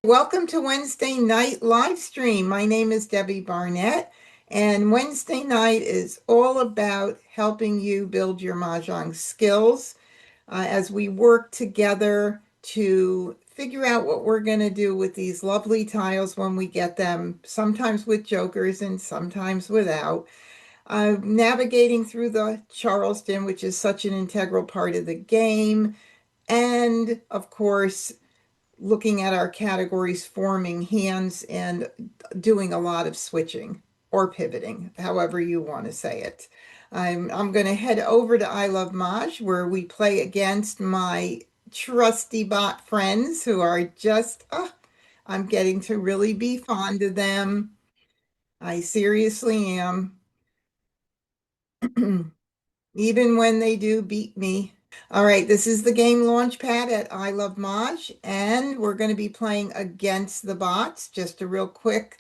Welcome to Wednesday night live stream. My name is Debbie Barnett, and Wednesday night is all about helping you build your Mahjong skills as we work together to figure out what we're going to do with these lovely tiles when we get them, sometimes with jokers and sometimes without. Navigating through the Charleston, which is such an integral part of the game, and of course, looking at our categories, forming hands, and doing a lot of switching or pivoting, however you want to say it. I'm going to head over to I Love Maj, where we play against my trusty bot friends who are just, I'm getting to really be fond of them. I seriously am, even when they do beat me. All right, this is the game Launchpad at I Love Maj, and we're going to be playing against the bots. Just a real quick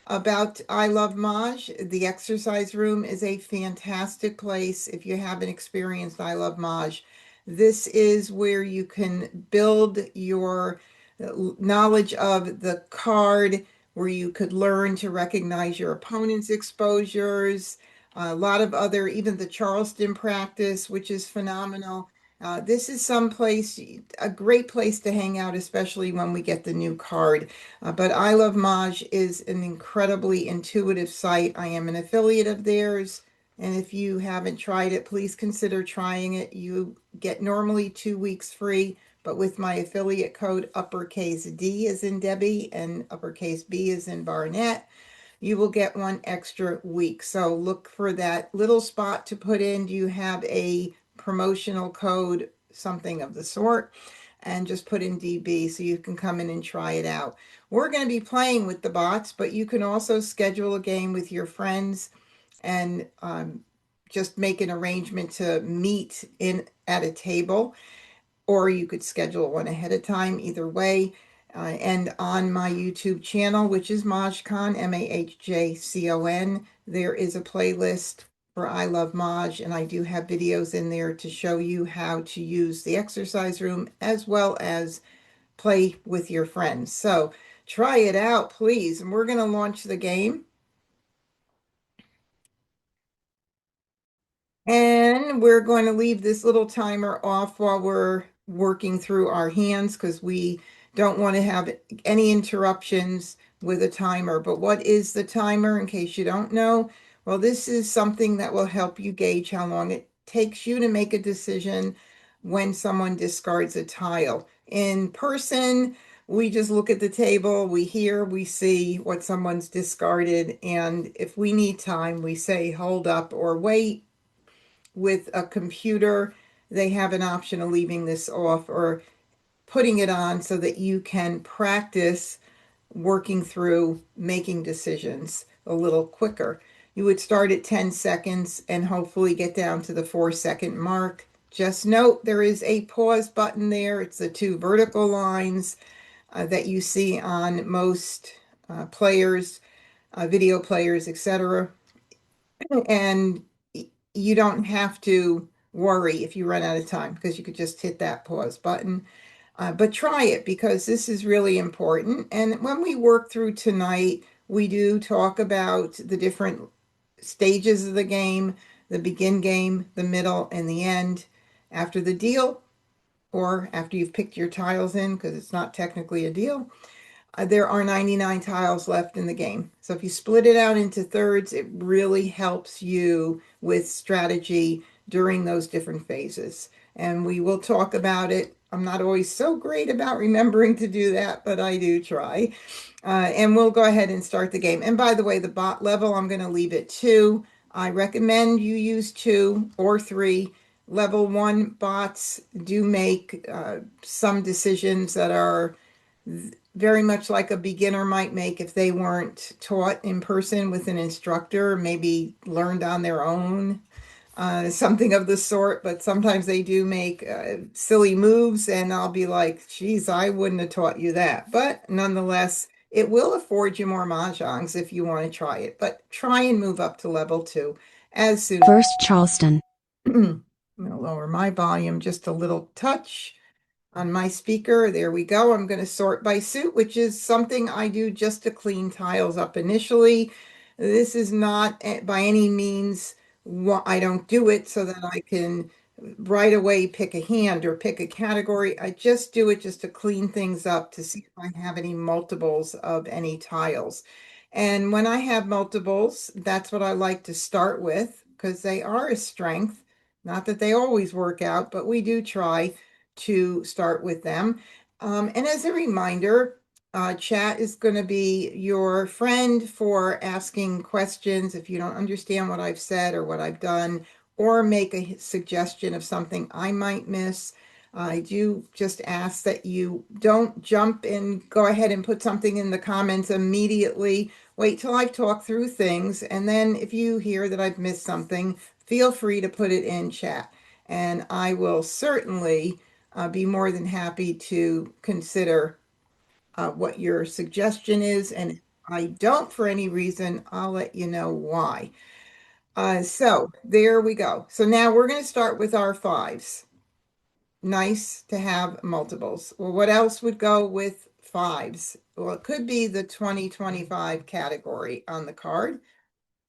about I Love Maj. The exercise room is a fantastic place. If you haven't experienced I Love Maj, this is where you can build your knowledge of the card, where you could learn to recognize your opponent's exposures, a lot of other, even the Charleston practice, which is phenomenal. This is some place, a great place to hang out, especially when we get the new card. But I Love Maj is an incredibly intuitive site. I am an affiliate of theirs. And if you haven't tried it, please consider trying it. You get normally 2 weeks free, but with my affiliate code uppercase D is in Debbie and uppercase B is in Barnett, you will get 1 extra week. So look for that little spot to put in. Do you have a promotional code, something of the sort? And just put in DB so you can come in and try it out. We're going to be playing with the bots, but you can also schedule a game with your friends and just make an arrangement to meet in at a table, or you could schedule one ahead of time, either way. And on my YouTube channel, which is MahjCon, MahjCon, there is a playlist for I Love Maj, and I do have videos in there to show you how to use the exercise room as well as play with your friends. So try it out, please. And we're going to launch the game. And we're going to leave this little timer off while we're working through our hands because we don't want to have any interruptions with a timer. But what is the timer, in case you don't know? Well, this is something that will help you gauge how long it takes you to make a decision when someone discards a tile. In person, we just look at the table, we hear, we see what someone's discarded, and if we need time, we say hold up or wait. With a computer, they have an option of leaving this off or putting it on so that you can practice working through making decisions a little quicker. You would start at 10 seconds and hopefully get down to the 4 second mark. Just note there is a pause button there. It's the two vertical lines that you see on most players, video players, etc. And you don't have to worry if you run out of time because you could just hit that pause button. But try it because this is really important. And when we work through tonight, we do talk about the different stages of the game, the begin game, the middle, and the end. After the deal, or after you've picked your tiles in, because it's not technically a deal, there are 99 tiles left in the game. So if you split it out into thirds, it really helps you with strategy during those different phases. And we will talk about it. I'm not always so great about remembering to do that, but I do try. And we'll go ahead and start the game. And by the way, the bot level, I'm going to leave it 2. I recommend you use 2 or 3. Level 1 bots do make some decisions that are very much like a beginner might make if they weren't taught in person with an instructor, maybe learned on their own, something of the sort. But sometimes they do make silly moves, and I'll be like, geez, I wouldn't have taught you that. But nonetheless, it will afford you more mahjongs if you want to try it. But try and move up to level 2 as soon. First Charleston. I'm going to lower my volume just a little touch. on my speaker. There we go. I'm going to sort by suit, which is something I do just to clean tiles up initially. This is not by any means I don't do it so that I can right away pick a hand or pick a category. I just do it just to clean things up to see if I have any multiples of any tiles. And when I have multiples, that's what I like to start with because they are a strength. Not that they always work out, but we do try to start with them. And as a reminder, chat is going to be your friend for asking questions if you don't understand what I've said or what I've done, or make a suggestion of something I might miss. I do just ask that you don't jump and go ahead and put something in the comments immediately. Wait till I've talked through things, and then if you hear that I've missed something, feel free to put it in chat. And I will certainly be more than happy to consider what your suggestion is. And if I don't for any reason, I'll let you know why. So there we go. So now we're going to start with our fives. Nice to have multiples. Well, what else would go with fives? Well, it could be the 2025 category on the card,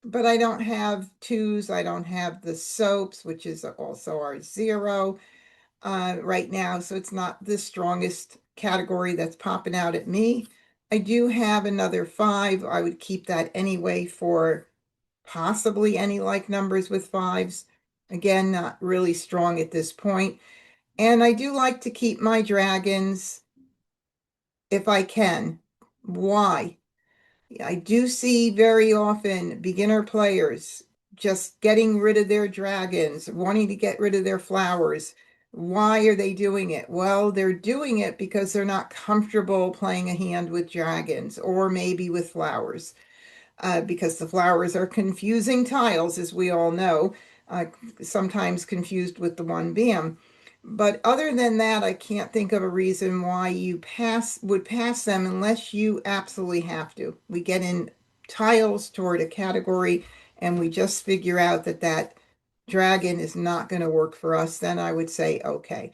but I don't have twos. I don't have the soaps, which is also our zero right now. So it's not the strongest category that's popping out at me. I do have another five. I would keep that anyway for possibly any like numbers with fives. Again, not really strong at this point. And I do like to keep my dragons if I can. Why? I do see very often beginner players just getting rid of their dragons, wanting to get rid of their flowers. Why are they doing it? Well, they're doing it because they're not comfortable playing a hand with dragons or maybe with flowers. Because the flowers are confusing tiles, as we all know, uh, sometimes confused with the one bam. But other than that, I can't think of a reason why you would pass them unless you absolutely have to. We get in tiles toward a category and we just figure out that that dragon is not going to work for us, then I would say, okay.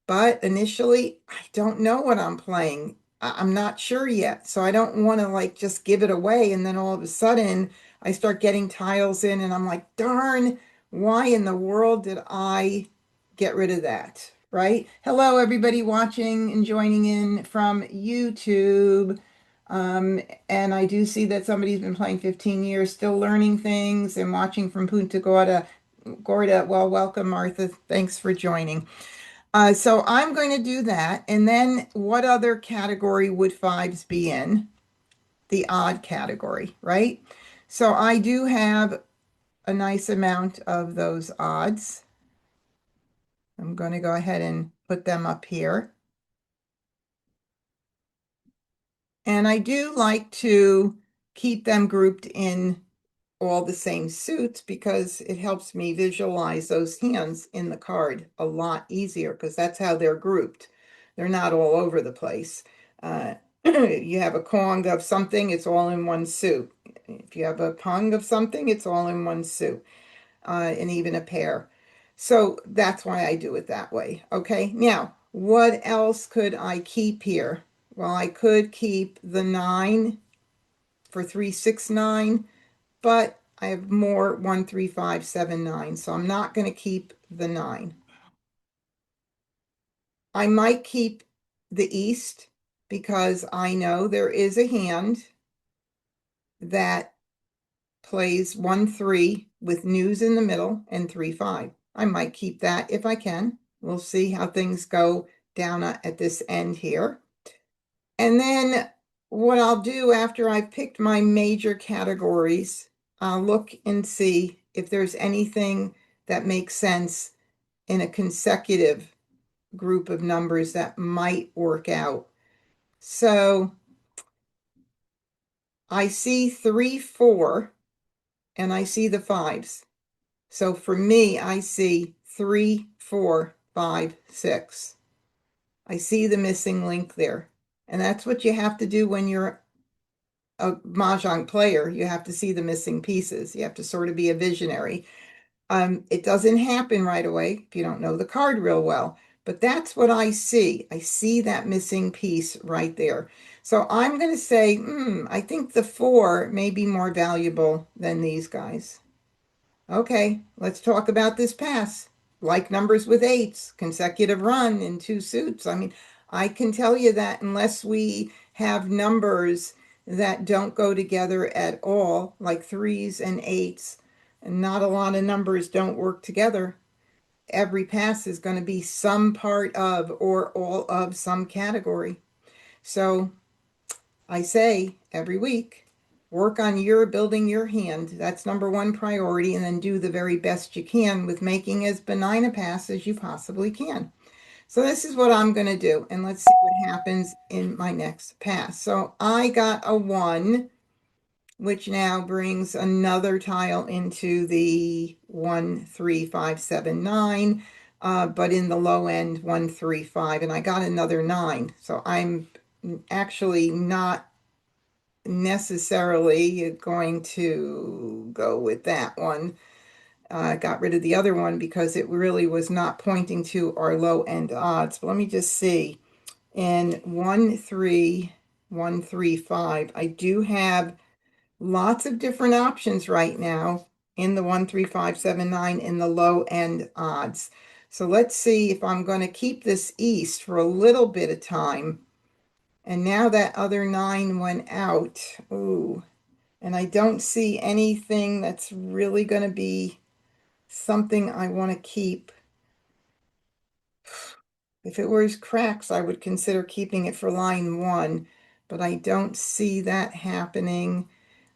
But initially, I don't know what I'm playing. I'm not sure yet. So I don't want to like just give it away. And then all of a sudden, I start getting tiles in and I'm like, darn, why in the world did I get rid of that? Right? Hello, everybody watching and joining in from YouTube. Um, and I do see that somebody's been playing 15 years, still learning things and watching from Punta Gorda. Gorda, well, welcome, Martha. Thanks for joining. So I'm going to do that. And then what other category would fives be in? The odd category, right? So I do have a nice amount of those odds. I'm going to go ahead and put them up here. And I do like to keep them grouped in all the same suits because it helps me visualize those hands in the card a lot easier because that's how they're grouped. They're not all over the place. You have a Kong of something, it's all in one suit. If you have a Pung of something, it's all in one suit, and even a pair. So that's why I do it that way. Okay, now what else could I keep here? Well, I could keep the 9 for 369, but I have more 1, 3, 5, 7, 9, so I'm not going to keep the 9. I might keep the East because I know there is a hand that plays 1, 3 with news in the middle and 3, 5. I might keep that if I can. We'll see how things go down at this end here. And then what I'll do after I've picked my major categories, I'll look and see if there's anything that makes sense in a consecutive group of numbers that might work out. So I see 3, 4, and I see the fives. So for me, I see 3, 4, 5, 6. I see the missing link there. And that's what you have to do when you're a Mahjong player. You have to see the missing pieces. You have to sort of be a visionary. It doesn't happen right away if you don't know the card real well. But that's what I see. I see that missing piece right there. So I'm going to say, I think the 4 may be more valuable than these guys. Okay, let's talk about this pass. Like numbers with 8s, consecutive run in 2 suits. I mean, I can tell you that unless we have numbers that don't go together at all, like 3s and 8s, and not a lot of numbers don't work together, every pass is going to be some part of or all of some category. So I say every week, work on your building your hand. That's number one priority, and then do the very best you can with making as benign a pass as you possibly can. So this is what I'm going to do, and let's see what happens in my next pass. So I got a 1, which now brings another tile into the 1, 3, 5, 7, 9, but in the low end 1, 3, 5, and I got another 9. So I'm actually not necessarily going to go with that one. I got rid of the other one because it really was not pointing to our low end odds. But let me just see. In 1, 3, 1, 3, 5, I do have lots of different options right now in the 1, 3, 5, 7, 9 in the low end odds. So let's see if I'm going to keep this east for a little bit of time. And now that other 9 went out. Ooh, and I don't see anything that's really going to be something I want to keep. If it was cracks, I would consider keeping it for line 1, but I don't see that happening.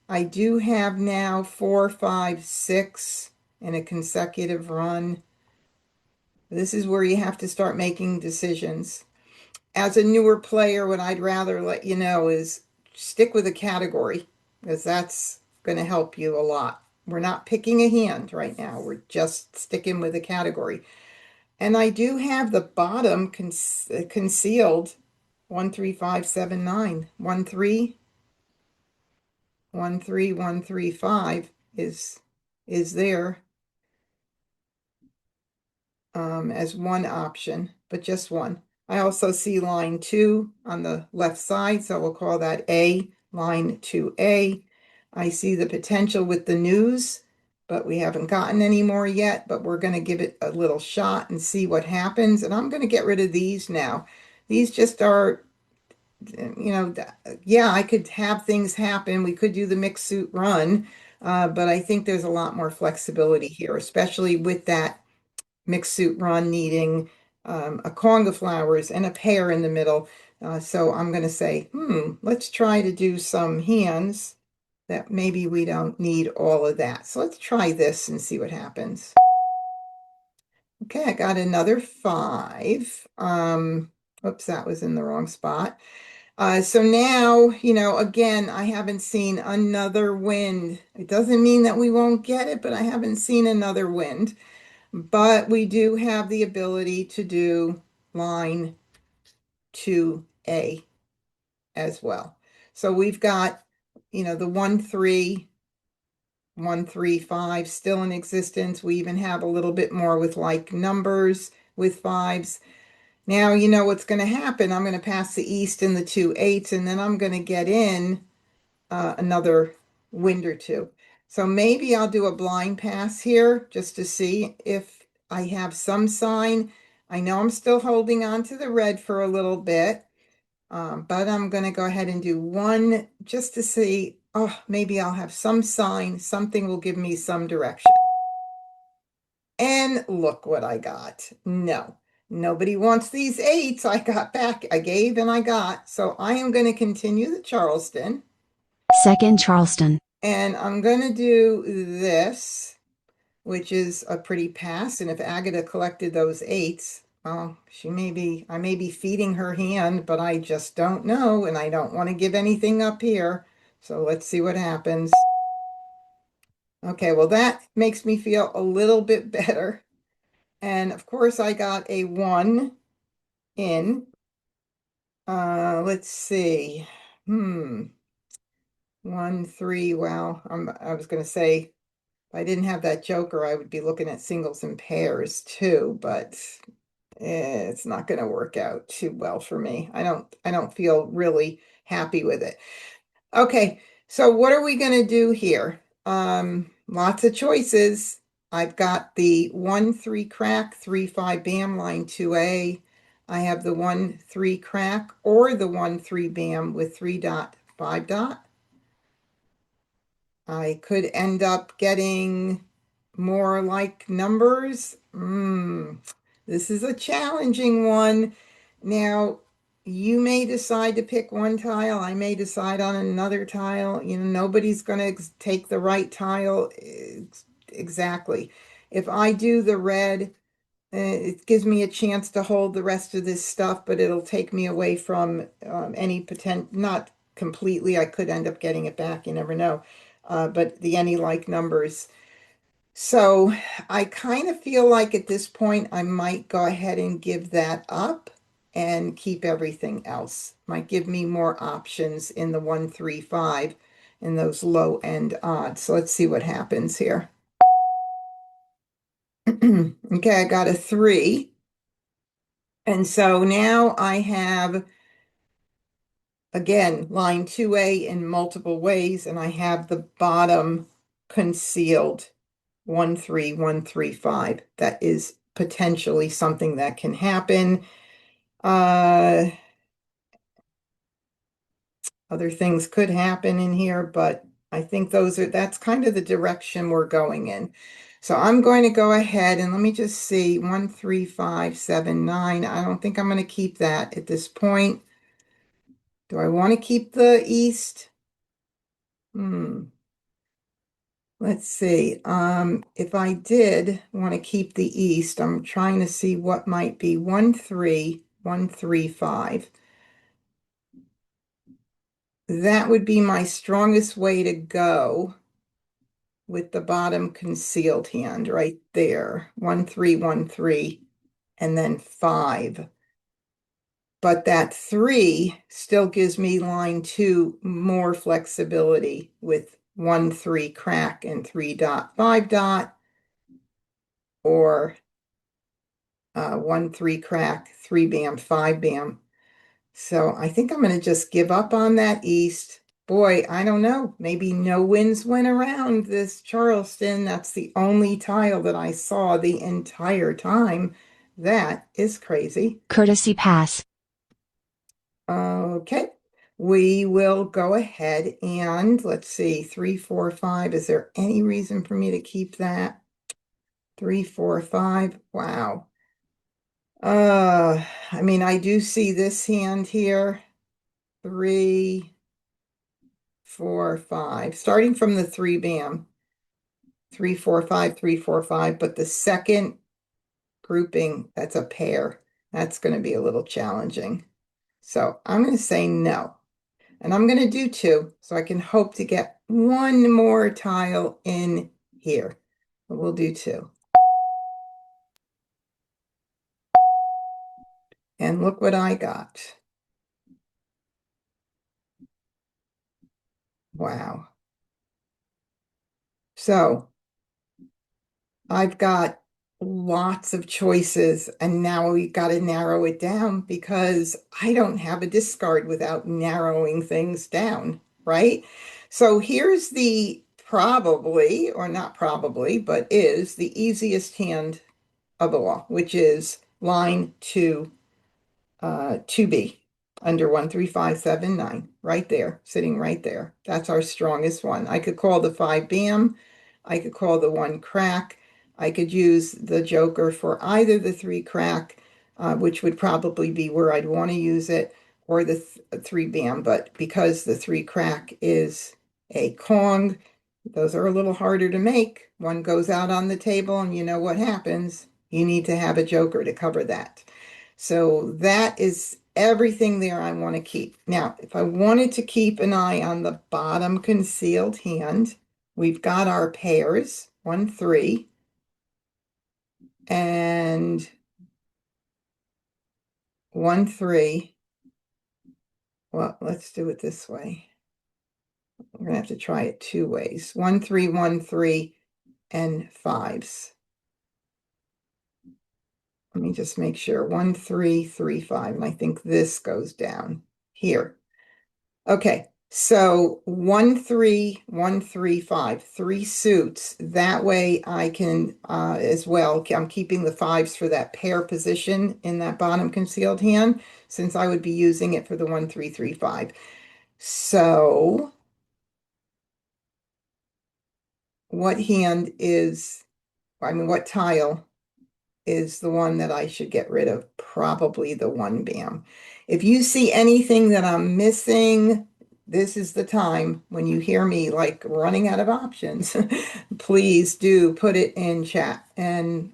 I do have now 4, 5, 6 in a consecutive run. This is where you have to start making decisions. As a newer player, what I'd rather let you know is stick with a category, because that's going to help you a lot. We're not picking a hand right now. We're just sticking with a category. And I do have the bottom concealed 1, 3, 5, 7, 9. 1, 3, 1, 3, 1, 3, 5 is there as one option, but just one. I also see line 2 on the left side, so we'll call that A, line 2A. I see the potential with the news, but we haven't gotten any more yet, but we're going to give it a little shot and see what happens. And I'm going to get rid of these now. These just are, yeah, I could have things happen. We could do the mixed suit run, but I think there's a lot more flexibility here, especially with that mixed suit run needing a conga flowers and a pear in the middle. So I'm going to say, let's try to do some hands that maybe we don't need all of that. So let's try this and see what happens. Okay, I got another 5. Oops, that was in the wrong spot. So now, again, I haven't seen another wind. It doesn't mean that we won't get it, but I haven't seen another wind. But we do have the ability to do line 2A as well. So we've got, the 1, 3, 1, 3, 5 still in existence. We even have a little bit more with like numbers with 5s. Now you know what's going to happen. I'm going to pass the east in the 2 8s, and then I'm going to get in another wind or two. So maybe I'll do a blind pass here just to see if I have some sign. I know I'm still holding on to the red for a little bit, but I'm going to go ahead and do 1 just to see. Oh, maybe I'll have some sign. Something will give me some direction. And look what I got. No, nobody wants these 8s. I got back. I gave and I got. So I am going to continue the Charleston. Second Charleston. And I'm going to do this, which is a pretty pass. And if Agatha collected those 8s, well, I may be feeding her hand, but I just don't know. And I don't want to give anything up here. So let's see what happens. Okay, well, that makes me feel a little bit better. And of course, I got a 1 in. Let's see. 1, 3. Well, I was going to say, if I didn't have that joker, I would be looking at singles and pairs too, but it's not going to work out too well for me. I don't feel really happy with it. Okay, so what are we going to do here? Lots of choices. I've got the 1-3 crack, 3-5 bam, line 2A. I have the 1-3 crack or the 1-3 bam with 3 dot, 5 dot. I could end up getting more like numbers. This is a challenging one. Now, you may decide to pick one tile. I may decide on another tile. Nobody's going to take the right tile exactly. If I do the red, it gives me a chance to hold the rest of this stuff, but it'll take me away from any potential, not completely. I could end up getting it back. You never know. But the any like numbers. So I kind of feel like at this point I might go ahead and give that up and keep everything else. Might give me more options in the 1-3-5 in those low end odds. So let's see what happens here. Okay, I got a 3. And so now I have, again, line 2A in multiple ways, and I have the bottom concealed 1-3-1-3-5. That is potentially something that can happen. Uh, Other things could happen in here, but I think that's kind of the direction we're going in. So I'm going to go ahead and let me just see 1-3-5-7-9. I don't think I'm going to keep that at this point. Do I want to keep the east? Let's see. If I did want to keep the east, I'm trying to see what might be 1-3-1-3-5. That would be my strongest way to go with the bottom concealed hand right there. 1-3-1-3, and then 5. But that 3 still gives me line 2 more flexibility with 1-3 crack and 3 dot, 5 dot, or 1-3 crack, 3 bam, 5 bam. So I think I'm going to just give up on that east. Boy, I don't know. Maybe no winds went around this Charleston. That's the only tile that I saw the entire time. That is crazy. Courtesy pass. Okay, we will go ahead and let's see, 3-4-5. Is there any reason for me to keep that? 3-4-5. Wow. I mean, I do see this hand here. 3-4-5. Starting from the 3 bam. 3-4-5, 3-4-5. But the second grouping, that's a pair. That's going to be a little challenging. So I'm going to say no. And I'm going to do 2, so I can hope to get one more tile in here. But we'll do 2. And look what I got. Wow. So I've got lots of choices, and now we got to narrow it down because I don't have a discard without narrowing things down, right? So here's the probably, or not probably, but is the easiest hand of all, which is line 2, 2B, under 1-3-5-7-9, right there, sitting right there. That's our strongest one. I could call the 5 bam. I could call the 1 crack. I could use the joker for either the 3 crack, which would probably be where I'd want to use it, or the 3 bam. But because the 3 crack is a Kong, those are a little harder to make. One goes out on the table, and you know what happens. You need to have a joker to cover that. So that is everything there I want to keep. Now, if I wanted to keep an eye on the bottom concealed hand, we've got our pairs, 1-3, and 1-3. Well, let's do it this way. We're going to have to try it 2 ways. 1-3-1-3, and 5s. Let me just make sure. 1, 3, 3, 5. And I think this goes down here. Okay. So 1, 3, 1, 3, 5, 3 suits. That way I can as well. I'm keeping the fives for that pair position in that bottom concealed hand, since I would be using it for the 1, 3, 3, 5. So what hand is, I mean, what tile is the one that I should get rid of? Probably the 1 bam. If you see anything that I'm missing, this is the time when you hear me like running out of options. Please do put it in chat. And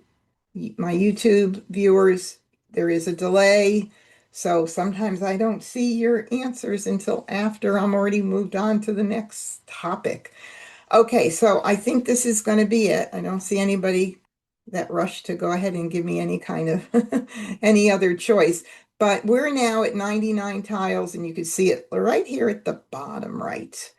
my YouTube viewers, there is a delay. So sometimes I don't see your answers until after I'm already moved on to the next topic. Okay, so I think this is going to be it. I don't see anybody that rushed to go ahead and give me any kind of any other choice. But we're now at 99 tiles, and you can see it right here at the bottom right.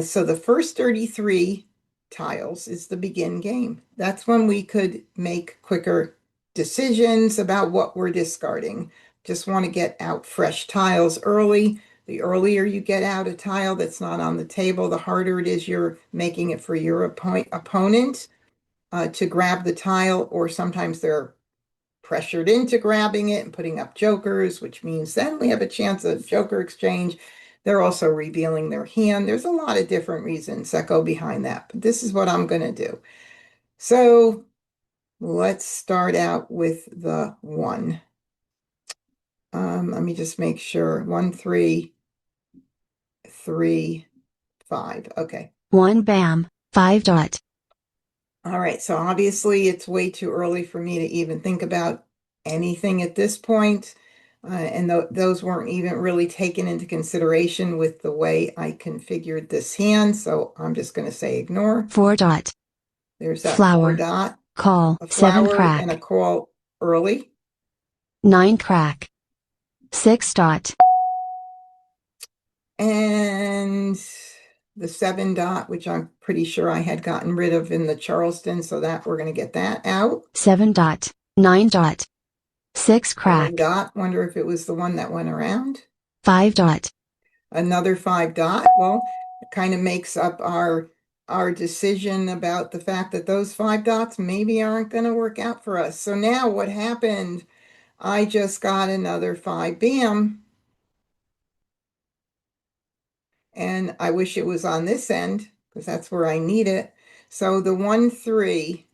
So the first 33 tiles is the begin game. That's when we could make quicker decisions about what we're discarding. Just want to get out fresh tiles early. The earlier you get out a tile that's not on the table, the harder it is you're making it for your opponent to grab the tile, or sometimes they're pressured into grabbing it and putting up jokers, which means then we have a chance of joker exchange. They're also revealing their hand. There's a lot of different reasons that go behind that, but this is what I'm going to do. So let's start out with the 1. Let me just make sure. 1, 3, 3, 5. Okay. 1 bam, 5 dot. All right. So obviously it's way too early for me to even think about anything at this point. And those weren't even really taken into consideration with the way I configured this hand. So I'm just going to say ignore. 4 dot. There's that 4 Flower. dot, Call. a 7 flower and a crack. call early. 9 crack. 6 dot. And the 7 dot, which I'm pretty sure I had gotten rid of in the Charleston. So that we're going to get that out. 7 dot. 9 dot. 6 7 crack. dot. Wonder if it was the one that went around. 5 dot. Another 5 dot. Well, it kind of makes up our decision about the fact that those 5 dots maybe aren't going to work out for us. So now what happened? I just got another 5 bam. And I wish it was on this end because that's where I need it. So the 1, 3,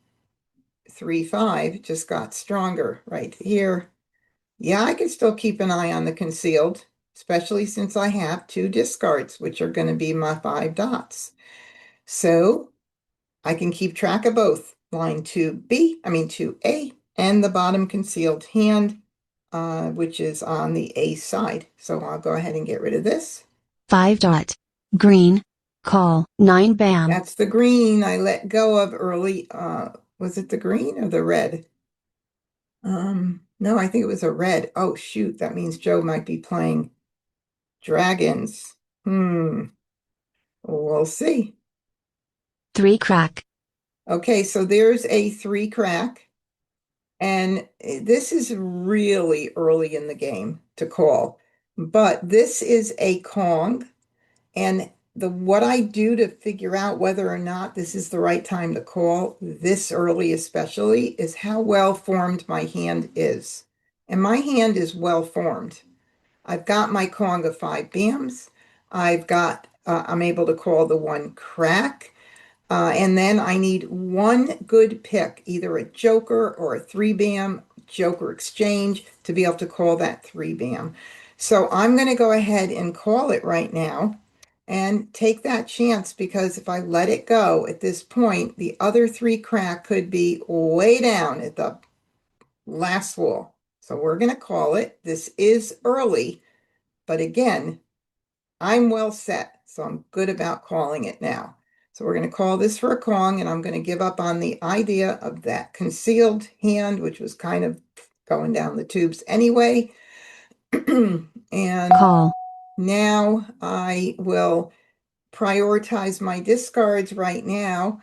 3, 5 just got stronger right here. Yeah, I can still keep an eye on the concealed, especially since I have 2 discards, which are going to be my 5 dots. So I can keep track of both line 2A, and the bottom concealed hand, which is on the A side. So I'll go ahead and get rid of this. 5 dot. Green. Call. 9 bam. That's the green I let go of early. Was it the green or the red? No, I think it was a red. Oh, shoot. That means Joe might be playing dragons. We'll see. 3 crack. Okay, so there's a 3 crack. And this is really early in the game to call. But this is a Kong. And what I do to figure out whether or not this is the right time to call this early especially is how well formed my hand is. And my hand is well formed. I've got my Kong of 5 bams. I'm able to call the 1 crack. And then I need one good pick, either a joker or a 3 bam joker exchange to be able to call that 3 bam. So I'm going to go ahead and call it right now and take that chance, because if I let it go at this point, the other 3 crack could be way down at the last wall. So we're going to call it. This is early, but again, I'm well set, so I'm good about calling it now. So we're going to call this for a Kong, and I'm going to give up on the idea of that concealed hand, which was kind of going down the tubes anyway. And Call. now I will prioritize my discards right now,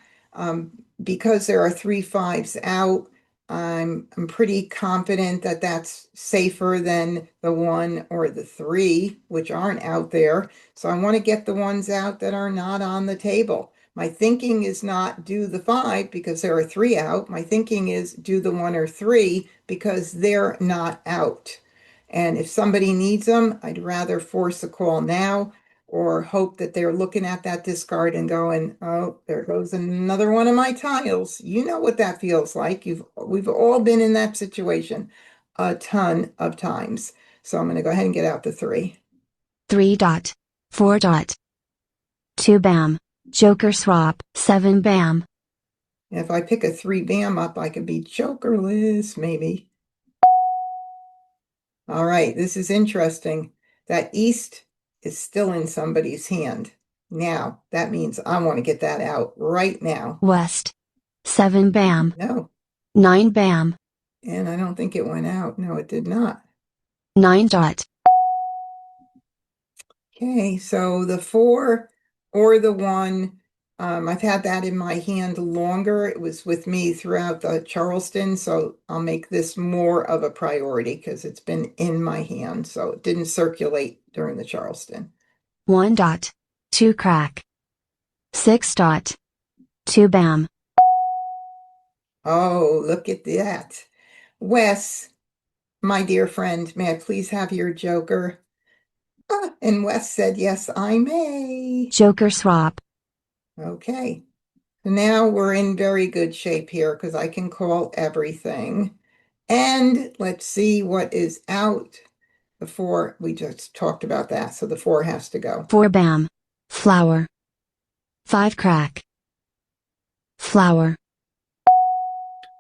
because there are 3 5s out. I'm pretty confident that that's safer than the 1 or the 3, which aren't out there. So I want to get the ones out that are not on the table. My thinking is not do the 5 because there are 3 out. My thinking is do the 1 or 3 because they're not out. And if somebody needs them, I'd rather force a call now or hope that they're looking at that discard and going, oh, there goes another one of my tiles. You know what that feels like. We've all been in that situation a ton of times. So I'm going to go ahead and get out the 3. 3 dot. 4 dot. 2 bam. Joker swap. 7 bam. And if I pick a 3 bam up, I could be jokerless, maybe. All right, this is interesting. That east is still in somebody's hand. Now, that means I want to get that out right now. West. 7 bam. No, 9 bam. and I don't think it went out. No, it did not. 9 dot. Okay, so the 4 or the 1, I've had that in my hand longer. It was with me throughout the Charleston, so I'll make this more of a priority because it's been in my hand, so it didn't circulate during the Charleston. 1 dot. 2 crack. 6 dot. 2 bam. Oh, look at that. Wes, my dear friend, may I please have your joker? Ah, and Wes said, yes, I may. Joker swap. Okay. So now we're in very good shape here because I can call everything. And let's see what is out. The 4, we just talked about that. So the 4 has to go. 4 bam. Flower. 5 crack. Flower.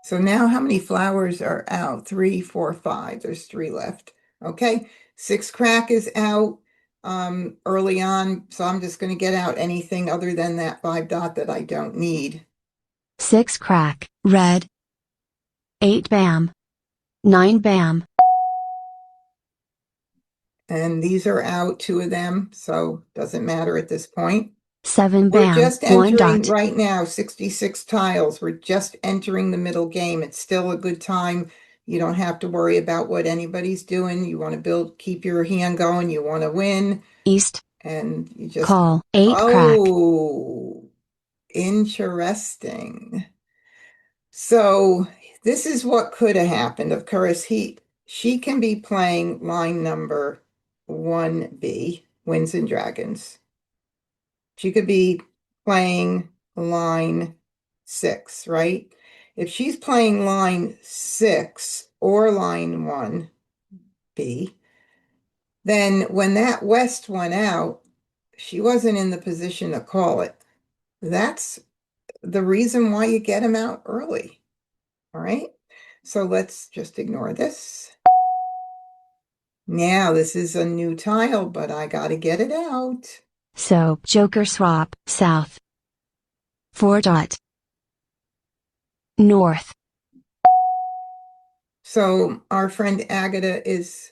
So now how many flowers are out? 3, 4, 5. There's 3 left. Okay. 6 crack is out early on. So I'm just going to get out anything other than that 5 dot that I don't need. 6 crack. Red. 8 bam. 9 bam. And these are out, 2 of them. So doesn't matter at this point. 7 We're bam. just 1 entering dot. right now, 66 tiles. We're just entering the middle game. It's still a good time. You don't have to worry about what anybody's doing. You want to keep your hand going. You want to win. East. And you just, Call. 8 crack. oh, interesting. So this is what could have happened. Of course, she can be playing line number 1B, Winds and Dragons. She could be playing line 6, right? If she's playing line 6 or line 1B, then when that west went out, she wasn't in the position to call it. That's the reason why you get them out early. All right. So let's just ignore this. Now this is a new tile, but I got to get it out. So, Joker swap. South. 4 dot. North. So our friend Agatha is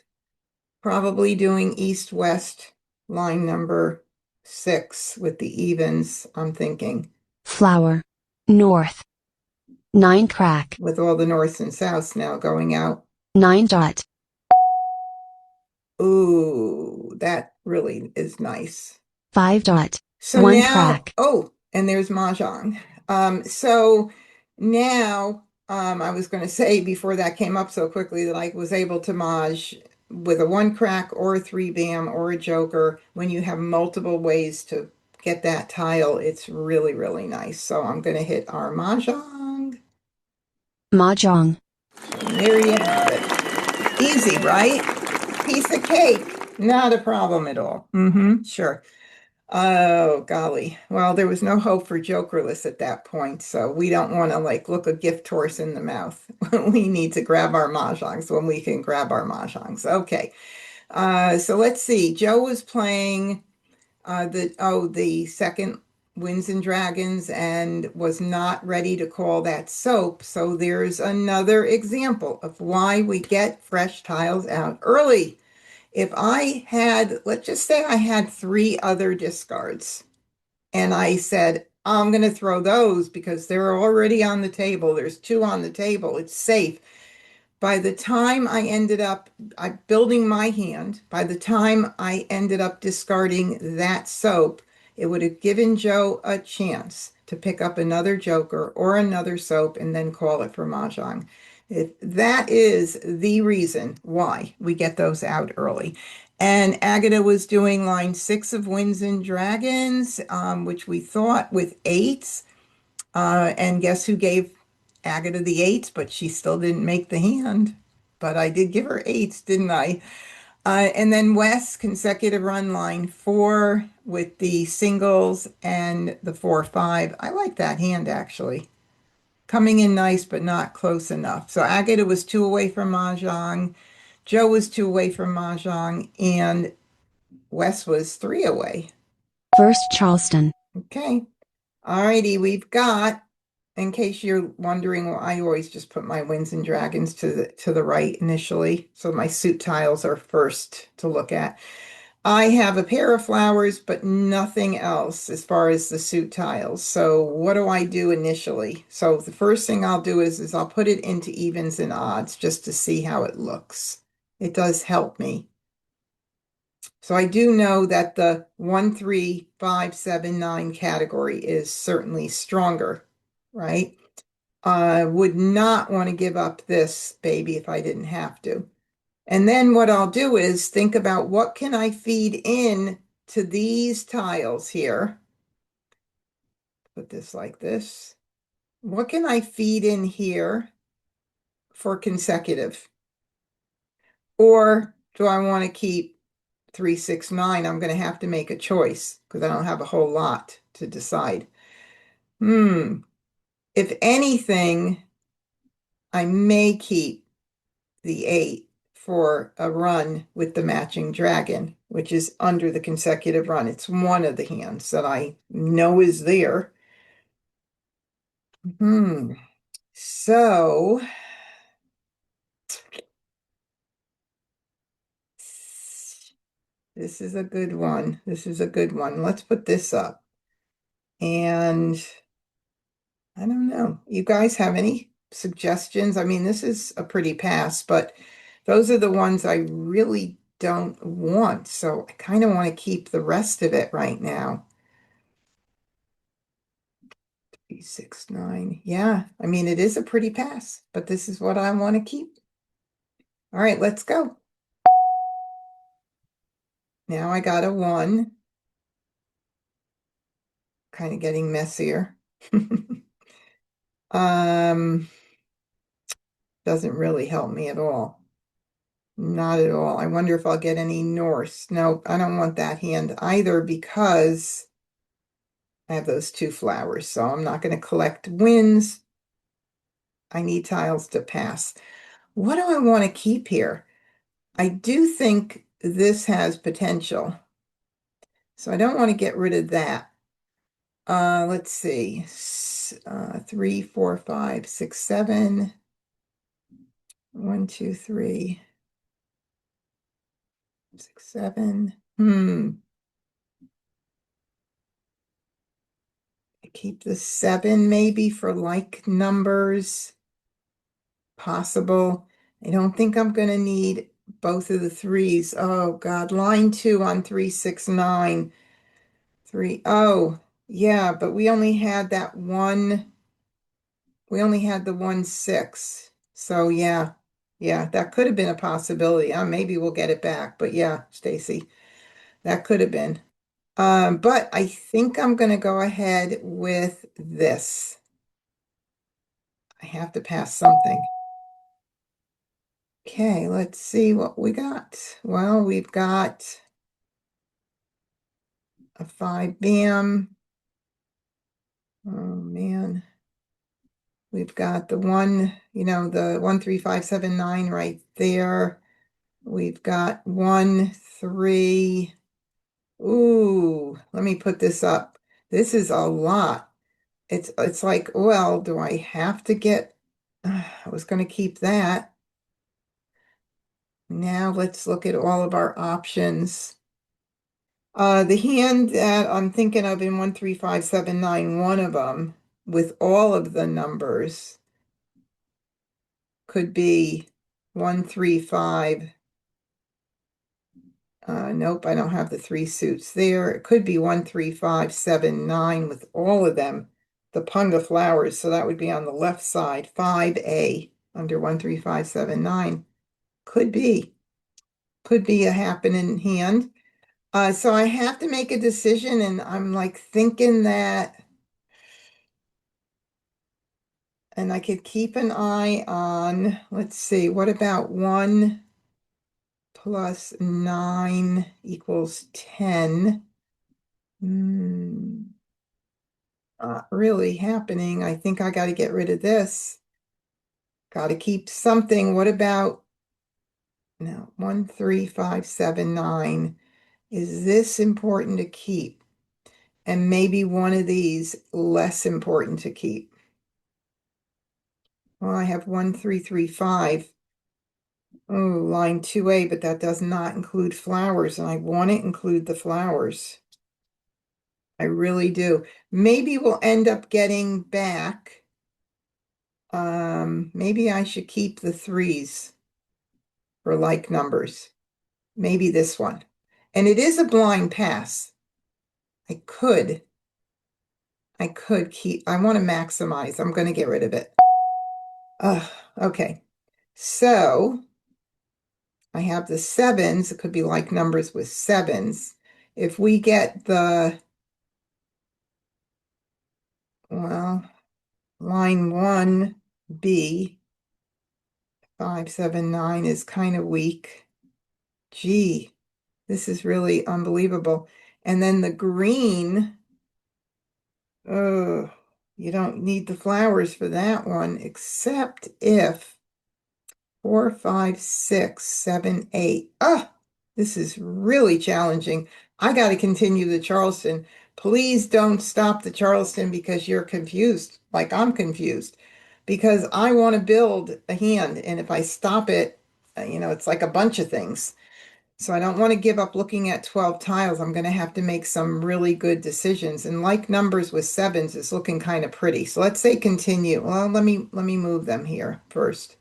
probably doing east-west line number 6 with the evens, I'm thinking, Flower. North. 9 crack. with all the norths and souths now going out. 9 dot. Ooh, that really is nice. 5 dot. So 1 now, crack. oh, and there's Mah Jongg. So now, I was going to say before that came up so quickly that I was able to Maj with a 1 crack or a 3 bam or a joker. When you have multiple ways to get that tile, it's really, really nice. So I'm going to hit our Mah Jongg. Mah Jongg. There you have it. Easy, right? Piece of cake. Not a problem at all. Sure. Oh, golly. Well, there was no hope for Jokerless at that point, so we don't want to like look a gift horse in the mouth. We need to grab our mahjongs when we can grab our mahjongs. Okay. So let's see. Joe was playing the second Winds and Dragons and was not ready to call that soap. So there's another example of why we get fresh tiles out early. If let's just say I had 3 other discards and I said, I'm going to throw those because they're already on the table. There's two on the table. It's safe. By the time I ended up building my hand, by the time I ended up discarding that soap, it would have given Joe a chance to pick up another joker or another soap and then call it for Mahjong. That is the reason why we get those out early. And Agatha was doing line 6 of Winds and Dragons, which we thought with eights. And guess who gave Agatha the eights, but she still didn't make the hand. But I did give her eights, didn't I? And then Wes, consecutive run line 4 with the singles and the 4-5. I like that hand actually. Coming in nice, but not close enough. So Agatha was 2 away from Mahjong. Joe was 2 away from Mahjong. And Wes was 3 away. First Charleston. Okay. All righty. We've got, in case you're wondering, well, I always just put my Winds and Dragons to the right initially, so my suit tiles are first to look at. I have a pair of flowers, but nothing else as far as the suit tiles. So what do I do initially? So the first thing I'll do is I'll put it into evens and odds just to see how it looks. It does help me. So I do know that the 1, 3, 5, 7, 9 category is certainly stronger, right? I would not want to give up this baby if I didn't have to. And then what I'll do is think about what can I feed in to these tiles here. Put this like this. What can I feed in here for consecutive? Or do I want to keep 3, 6, 9? I'm going to have to make a choice because I don't have a whole lot to decide. If anything, I may keep the 8 for a run with the matching dragon, which is under the consecutive run. It's one of the hands that I know is there. So this is a good one. This is a good one. Let's put this up. And I don't know. You guys have any suggestions? I mean, this is a pretty pass, but those are the ones I really don't want. So I kind of want to keep the rest of it right now. 3, 6, 9. Yeah, I mean, it is a pretty pass, but this is what I want to keep. All right, let's go. Now I got a 1. Kind of getting messier. Um, doesn't really help me at all. Not at all. I wonder if I'll get any Norse. No, I don't want that hand either because I have those 2 flowers. So I'm not going to collect wins. I need tiles to pass. What do I want to keep here? I do think this has potential. So I don't want to get rid of that. Let's see. 3, 4, 5, 6, 7. 1, 2, 3, 6, 7. I keep the 7 maybe for like numbers. Possible. I don't think I'm going to need both of the 3s. Oh God, line 2 on 3, 6, 9. 3. Oh, yeah, but we only had that one. We only had the 1, 6. So yeah, that could have been a possibility. Maybe we'll get it back. But yeah, Stacy, that could have been. But I think I'm going to go ahead with this. I have to pass something. Okay, let's see what we got. Well, we've got a 5 bam. Oh man. We've got the one, the 1, 3, 5, 7, 9 right there. We've got 1, 3. Ooh, let me put this up. This is a lot. It's like, well, do I have to get I was going to keep that. Now let's look at all of our options. The hand that I'm thinking of in 13579, one of them with all of the numbers could be 135. Nope, I don't have the three suits there. It could be 13579 with all of them, the punga flowers. So that would be on the left side, 5A under 13579. Could be, could be a happening hand. So I have to make a decision, and I'm like thinking that, and I could keep an eye on, let's see, what about 1 plus 9 equals 10? Not really happening. I think I got to get rid of this. Got to keep something. What about, no, 13579? Is this important to keep? And maybe one of these less important to keep. Well, I have 1335. Oh, line 2A, but that does not include flowers, and I want to include the flowers. I really do. Maybe we'll end up getting back. Maybe I should keep the threes for like numbers. Maybe this one. And it is a blind pass. I could keep, I want to maximize. I'm going to get rid of it. Okay. So I have the sevens. It could be like numbers with sevens. If we get the, well, line 1B, 579 is kind of weak. Gee, this is really unbelievable. And then the green, oh, you don't need the flowers for that one, except if 4, 5, 6, 7, 8. Ah, this is really challenging. I got to continue the Charleston. Please don't stop the Charleston because you're confused, like I'm confused, because I want to build a hand. And if I stop it, it's like a bunch of things. So I don't want to give up looking at 12 tiles. I'm going to have to make some really good decisions. And like numbers with sevens, it's looking kind of pretty. So let's say continue. Well, let me move them here first.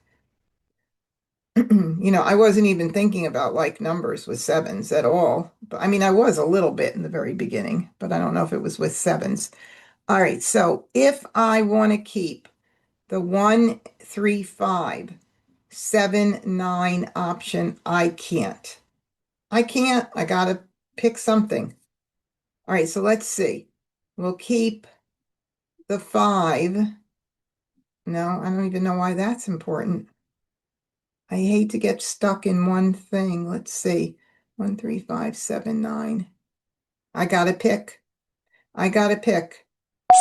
I wasn't even thinking about like numbers with sevens at all. But I mean, I was a little bit in the very beginning, but I don't know if it was with sevens. All right, so if I want to keep the 1, 3, 5, 7, 9 option, I can't. I can't. I gotta pick something. All right, so let's see. We'll keep the 5. No, I don't even know why that's important. I hate to get stuck in one thing. Let's see. 1, 3, 5, 7, 9. I gotta pick. I gotta pick.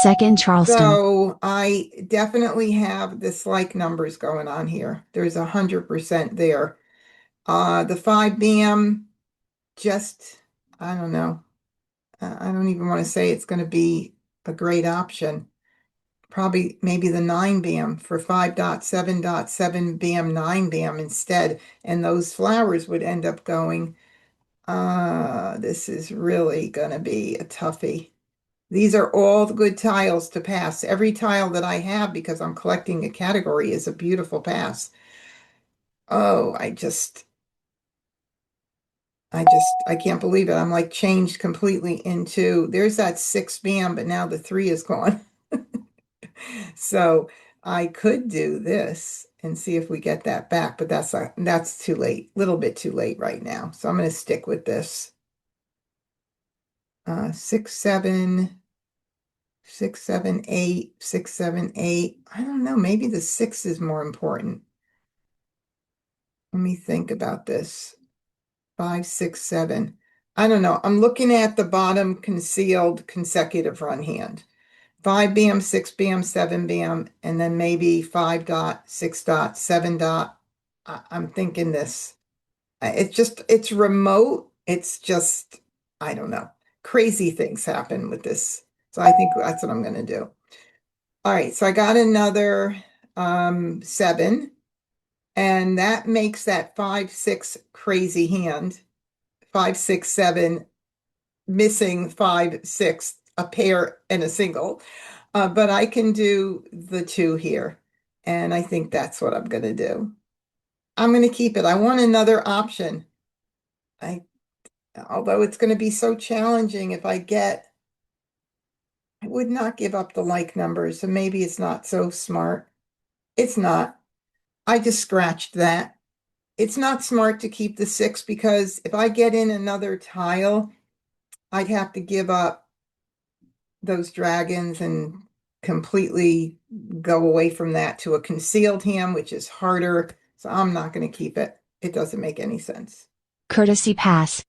Second Charleston. So I definitely have this like numbers going on here. There's 100% there. The 5 BM, just, I don't know. I don't even want to say it's going to be a great option. Probably maybe the 9 BM for 5.7.7 BM, 9 BM instead. And those flowers would end up going. This is really going to be a toughie. These are all the good tiles to pass. Every tile that I have, because I'm collecting a category, is a beautiful pass. Oh, I can't believe it. I'm like changed completely into, there's that 6 BM, but now the 3 is gone. So I could do this and see if we get that back, but that's too late, a little bit too late right now. So I'm going to stick with this. 6, 7, 6, 7, 8, 6, 7, 8. I don't know. Maybe the 6 is more important. Let me think about this. 5, 6, 7. I don't know. I'm looking at the bottom concealed consecutive run hand. 5 BM, 6 BM, 7 BM, and then maybe 5 dot, 6 dot, 7 dot. I'm thinking this. It's remote. It's just, I don't know. Crazy things happen with this. So I think that's what I'm going to do. All right, so I got another 7, and that makes that 5, 6 crazy hand. 5, 6, 7 missing five, six, a pair and a single. But I can do the two here. And I think that's what I'm going to do. I'm going to keep it. I want another option. I, although it's going to be so challenging if I would not give up the like numbers. So maybe it's not so smart. It's not. I just scratched that. It's not smart to keep the six because if I get in another tile, I'd have to give up those dragons and completely go away from that to a concealed hand, which is harder. So I'm not going to keep it. It doesn't make any sense. Courtesy pass.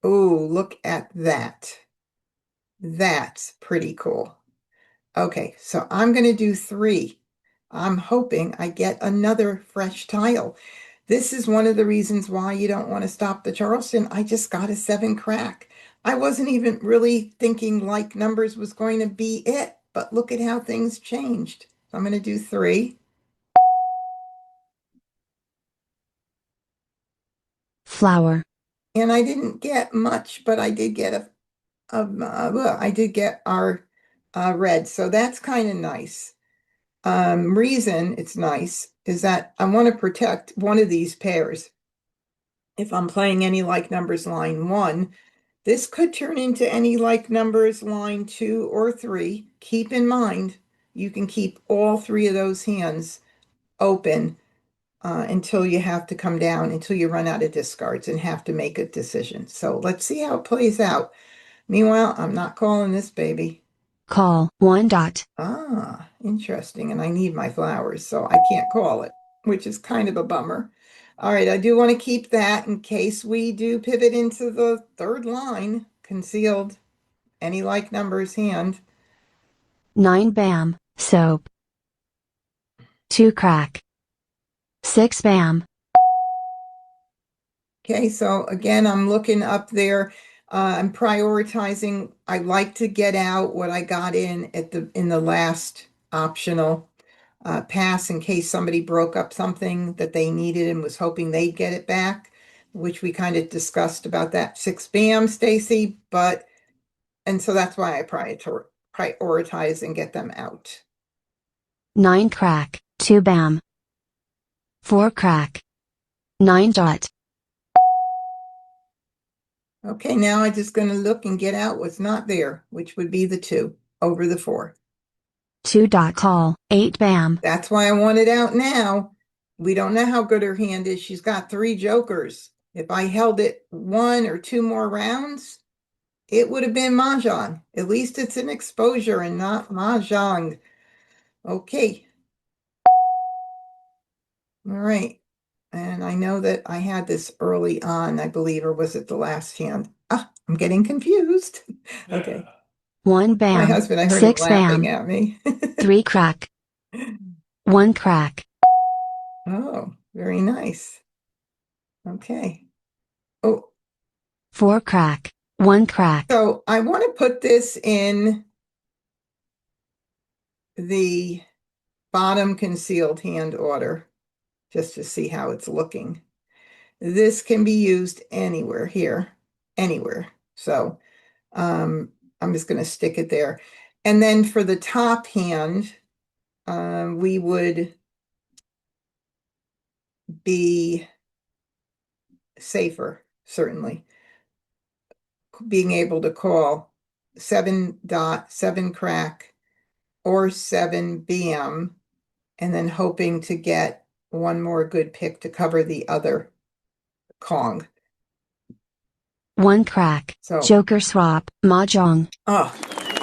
Oh, look at that. That's pretty cool. Okay, so I'm going to do three. I'm hoping I get another fresh tile. This is one of the reasons why you don't want to stop the Charleston. I just got a seven crack. I wasn't even really thinking like numbers was going to be it, but look at how things changed. I'm going to do three. Flower. And I didn't get much, but I did get well, I did get our red. So that's kind of nice. Reason it's nice is that I want to protect one of these pairs. If I'm playing any like numbers line one, this could turn into any like numbers line two or three. Keep in mind, you can keep all three of those hands open until you have to come down, until you run out of discards and have to make a decision. So let's see how it plays out. Meanwhile, I'm not calling this baby. Call. 1 dot. Ah, interesting. And I need my flowers, so I can't call it, which is kind of a bummer. All right, I do want to keep that in case we do pivot into the third line, concealed, any like numbers hand. 9 bam. Soap. 2 crack. 6 bam. Okay, so again, I'm looking up there. I'm prioritizing. I like to get out what I got in the last optional pass in case somebody broke up something that they needed and was hoping they'd get it back, which we kind of discussed about that six bam, Stacy. And so that's why I prioritize and get them out. 9 crack. 2 bam. 4 crack. 9 dot. Okay, now I'm just going to look and get out what's not there, which would be the two over the four. 2 dot call. 8 bam. That's why I want it out now. We don't know how good her hand is. She's got three jokers. If I held it one or two more rounds, it would have been Mah Jongg. At least it's an exposure and not Mah Jongg. Okay. All right. And I know that I had this early on, I believe, or was it the last hand? Ah, I'm getting confused. Okay. 1 My bam. husband, I heard him 6 laughing bam. at me. 3 crack. 1 crack. Oh, very nice. Okay. Oh, 4 crack. 1 crack. so I want to put this in the bottom concealed hand order just to see how it's looking. This can be used anywhere here, anywhere. So I'm just going to stick it there. And then for the top hand, we would be safer, certainly, being able to call 7 dot, 7 crack, or 7 bam, and then hoping to get one more good pick to cover the other Kong. 1 crack. So, Joker swap. Mah Jongg. oh,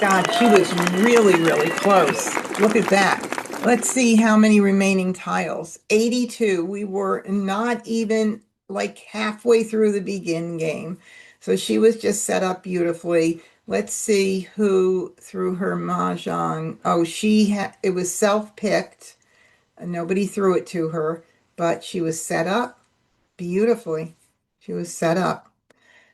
God, she was really, really close. Look at that. Let's see how many remaining tiles. 82. We were not even like halfway through the begin game. So she was just set up beautifully. Let's see who threw her mahjong. Oh, it was self-picked. Nobody threw it to her, but she was set up beautifully. She was set up.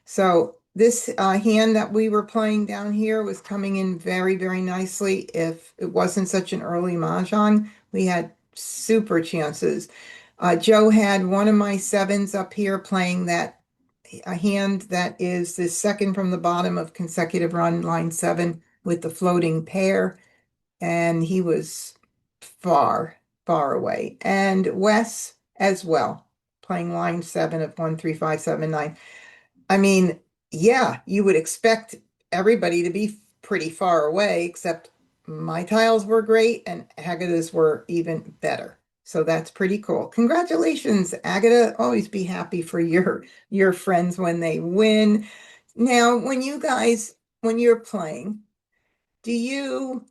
So this hand that we were playing down here was coming in very, very nicely. If it wasn't such an early mahjong, we had super chances. Joe had one of my sevens up here playing that a hand that is the second from the bottom of consecutive run, line 7, with the floating pair. And he was far, far away. And Wes as well, playing line 7 of 13579. I mean, yeah, you would expect everybody to be pretty far away, except my tiles were great and Agata's were even better. So that's pretty cool. Congratulations, Agata. Always be happy for your friends when they win. Now, when you're playing, do you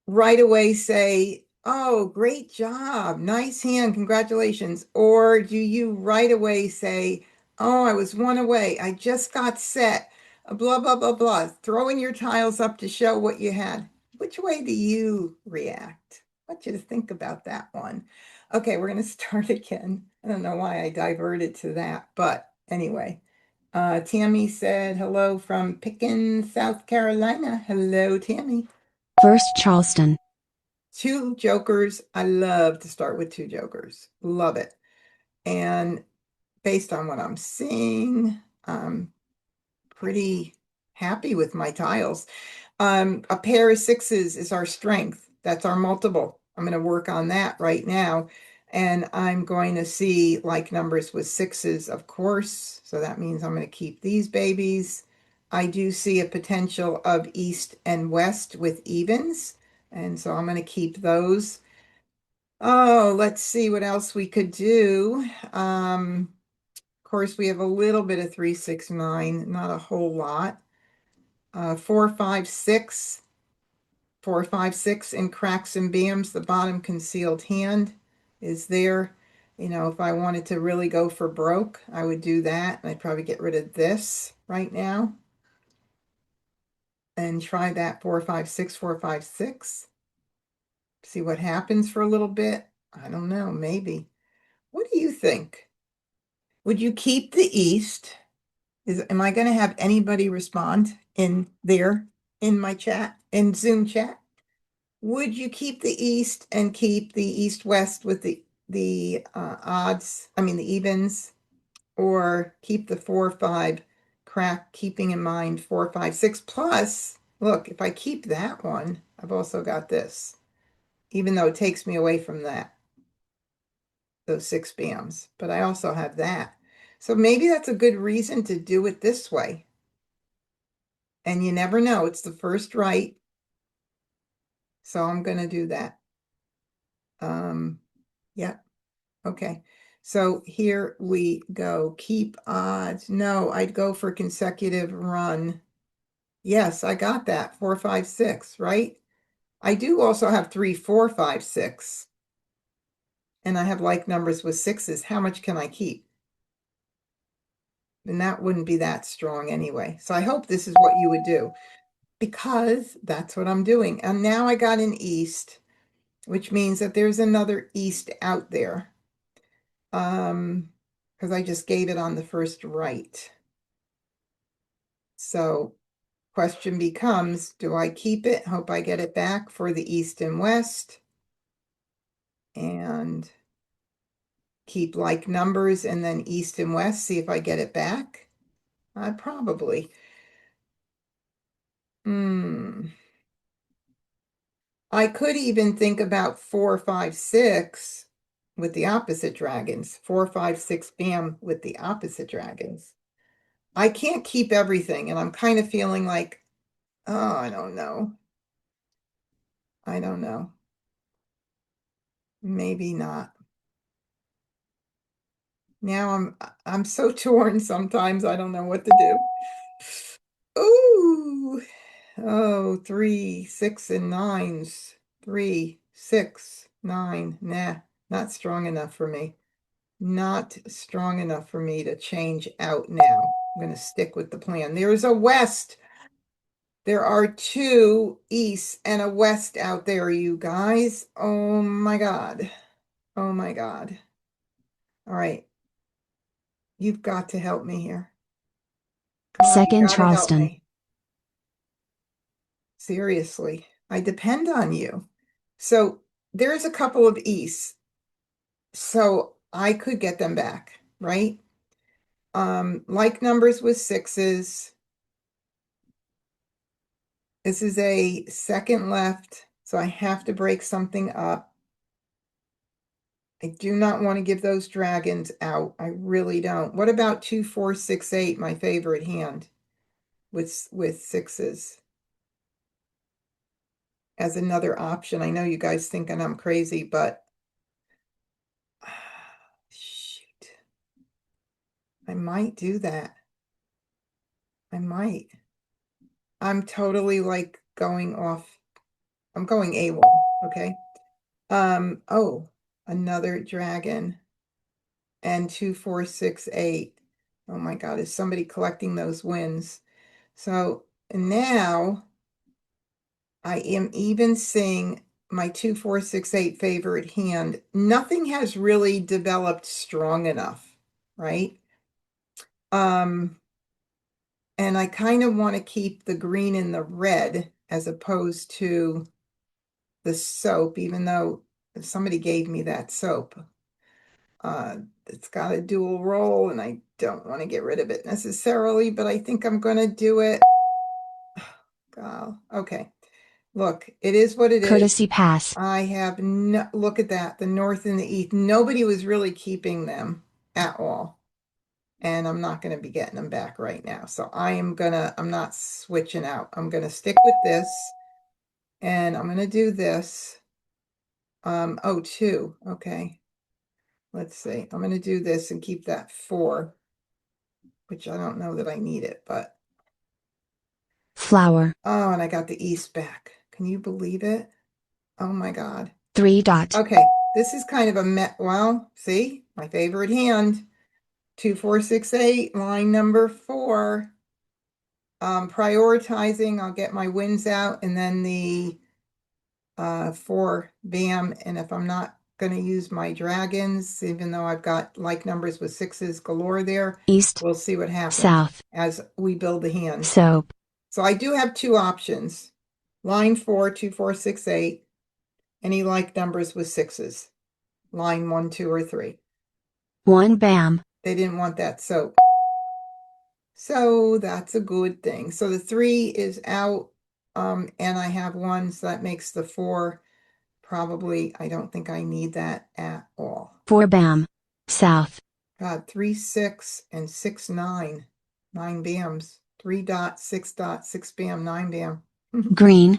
right away say, "Oh, great job. Nice hand. Congratulations." Or do you right away say, "Oh, I was one away. I just got set. Blah, blah, blah, blah." Throwing your tiles up to show what you had. Which way do you react? I want you to think about that one. Okay, we're going to start again. I don't know why I diverted to that, but anyway. Tammy said hello from Pickens, South Carolina. Hello, Tammy. First Charleston. Two jokers. I love to start with two jokers. Love it. And based on what I'm seeing, I'm pretty happy with my tiles. A pair of sixes is our strength. That's our multiple. I'm going to work on that right now. And I'm going to see like numbers with sixes, of course. So that means I'm going to keep these babies. I do see a potential of east and west with evens. And so I'm going to keep those. Oh, let's see what else we could do. Of course, we have a little bit of 369, not a whole lot. 4, 5, 6, 4, 5, 6 in cracks and bams. The bottom concealed hand is there. You know, if I wanted to really go for broke, I would do that. I'd probably get rid of this right now and try that 4, 5, 6, 4, 5, 6. See what happens for a little bit. I don't know, maybe. What do you think? Would you keep the East? Am I going to have anybody respond in there in my chat, in Zoom chat? Would you keep the East and keep the East-West with the odds, I mean the evens, or keep the 4, 5 crack, keeping in mind 4, 5, 6 plus? Look, if I keep that one, I've also got this, even though it takes me away from those 6 bams, but I also have that. So maybe that's a good reason to do it this way. And you never know, it's the first right. So I'm going to do that. Yeah, okay. So here we go. Keep odds. No, I'd go for consecutive run. Yes, I got that. 4, 5, 6, right? I do also have 3, 4, 5, 6. And I have like numbers with sixes. How much can I keep? And that wouldn't be that strong anyway. So I hope this is what you would do, because that's what I'm doing. And now I got an east, which means that there's another east out there. Because I just gave it on the first right. So question becomes, do I keep it? Hope I get it back for the east and west. And keep like numbers and then east and west, see if I get it back. Probably. I could even think about 4, 5, 6 with the opposite dragons. 4, 5, 6 bam with the opposite dragons. I can't keep everything, and I'm kind of feeling like, oh, I don't know. I don't know. Maybe not. Now I'm so torn sometimes I don't know what to do. Ooh. Oh, 3, 6 and 9s. 3, 6, 9. Nah, not strong enough for me. Not strong enough for me to change out now. I'm going to stick with the plan. There is a west. There are two east and a west out there, you guys. Oh my God. Oh my God. All right. You've got to help me here. Come on, you Second got to help Charleston. me. Seriously. I depend on you. So there's a couple of easts. So I could get them back, right? Like numbers with sixes. This is a second left, so I have to break something up. I do not want to give those dragons out. I really don't. What about 2, 4, 6, 8, my favorite hand with sixes as another option? I know you guys thinking I'm crazy, but shoot. I might do that. I might. I'm totally like going off. I'm going AWOL, okay? Oh, another dragon. And 2, 4, 6, 8. Oh my God, is somebody collecting those wins? So now I am even seeing my 2, 4, 6, 8 favorite hand. Nothing has really developed strong enough, right? And I kind of want to keep the green and the red as opposed to the soap, even though somebody gave me that soap. It's got a dual role and I don't want to get rid of it necessarily, but I think I'm going to do it. Okay. Look, it is what it is. Courtesy pass. I have no, look at that, the north and the east. Nobody was really keeping them at all. And I'm not going to be getting them back right now. So I'm not switching out. I'm going to stick with this and I'm going to do this. Oh, 2. Okay. Let's see. I'm going to do this and keep that 4, which I don't know that I need it, but. Flower. Oh, and I got the east back. Can you believe it? Oh my God. 3 dot. Okay. This is kind of a well, see, my favorite hand. 2, 4, 6, 8, line number 4. Prioritizing, I'll get my wins out and then the 4 bam. And if I'm not going to use my dragons, even though I've got like numbers with sixes galore there, East. we'll see what happens South. as we build the hand. Soap. So I do have 2 options. Line 4, 2, 4, 6, 8. Any like numbers with sixes. Line 1, 2, or 3. 1 bam. They didn't want that soap. So that's a good thing. So the 3 is out, and I have 1, so that makes the 4 probably, I don't think I need that at all. 4 bam. South. God, 3, 6, and 6, 9. 9 bams. 3 dot, 6 dot, 6 bam, 9 bam. Green.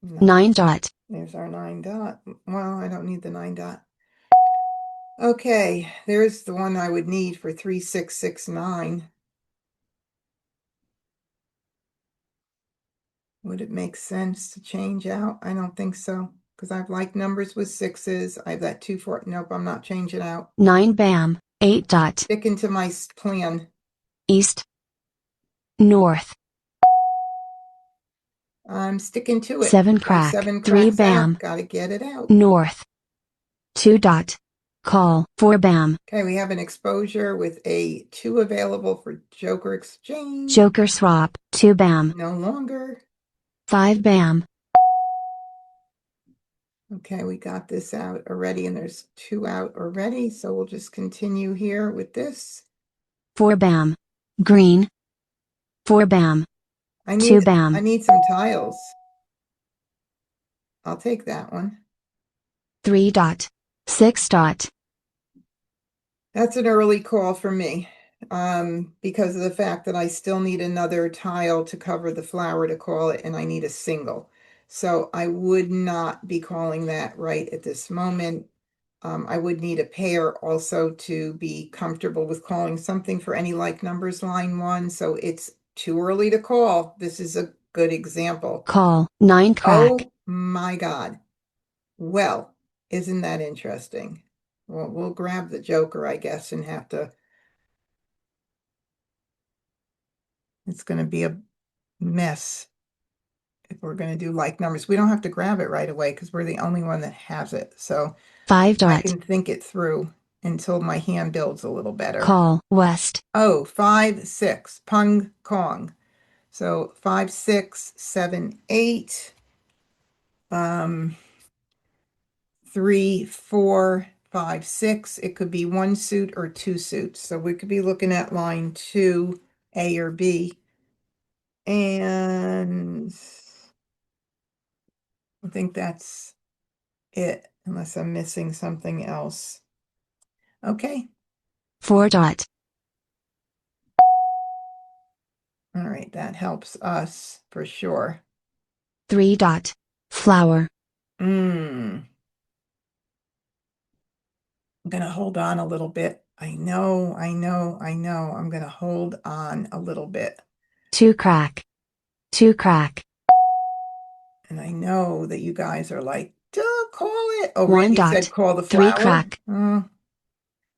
No. 9 dot. There's our 9 dot. Well, I don't need the 9 dot. Okay, there's the one I would need for 3, 6, 6, 9. Would it make sense to change out? I don't think so, because I've like numbers with sixes. I have that 2, 4. Nope, I'm not changing out. 9 bam. 8 dot. Sticking to my plan. East. North. I'm sticking to it. 7 Got crack. 7 3 cracks bam. out. Gotta get it out. North. 2 dot. Call. 4 bam. Okay, we have an exposure with a 2 available for Joker Exchange. Joker swap. 2 bam. No longer. 5 bam. Okay, we got this out already, and there's 2 out already, so we'll just continue here with this. 4 bam. Green. 4 bam. 2 bam. I need some tiles. I'll take that one. 3 dot. 6 dot. That's an early call for me, because of the fact that I still need another tile to cover the flower to call it, and I need a single. So I would not be calling that right at this moment. I would need a pair also to be comfortable with calling something for any like numbers line 1. So it's too early to call. This is a good example. Call. 9 crack. Oh my God. Well, isn't that interesting? Well, we'll grab the Joker, I guess, and have to. It's going to be a mess if we're going to do like numbers. We don't have to grab it right away because we're the only one that has it. So 5 I dot. can think it through until my hand builds a little better. Call. West. Oh, 5, 6. Pung Kong. So 5, 6, 7, 8. 3, 4, 5, 6. It could be one suit or two suits. So we could be looking at line 2, A or B. And I think that's it, unless I'm missing something else. Okay. 4 dot. All right, that helps us for sure. 3 dot. Flower. I'm gonna hold on a little bit. I know. I'm gonna hold on a little bit. 2 crack. 2 crack. And I know that you guys are like, duh, call it. Oh, 1 Randy said dot. call the 3 flower. crack.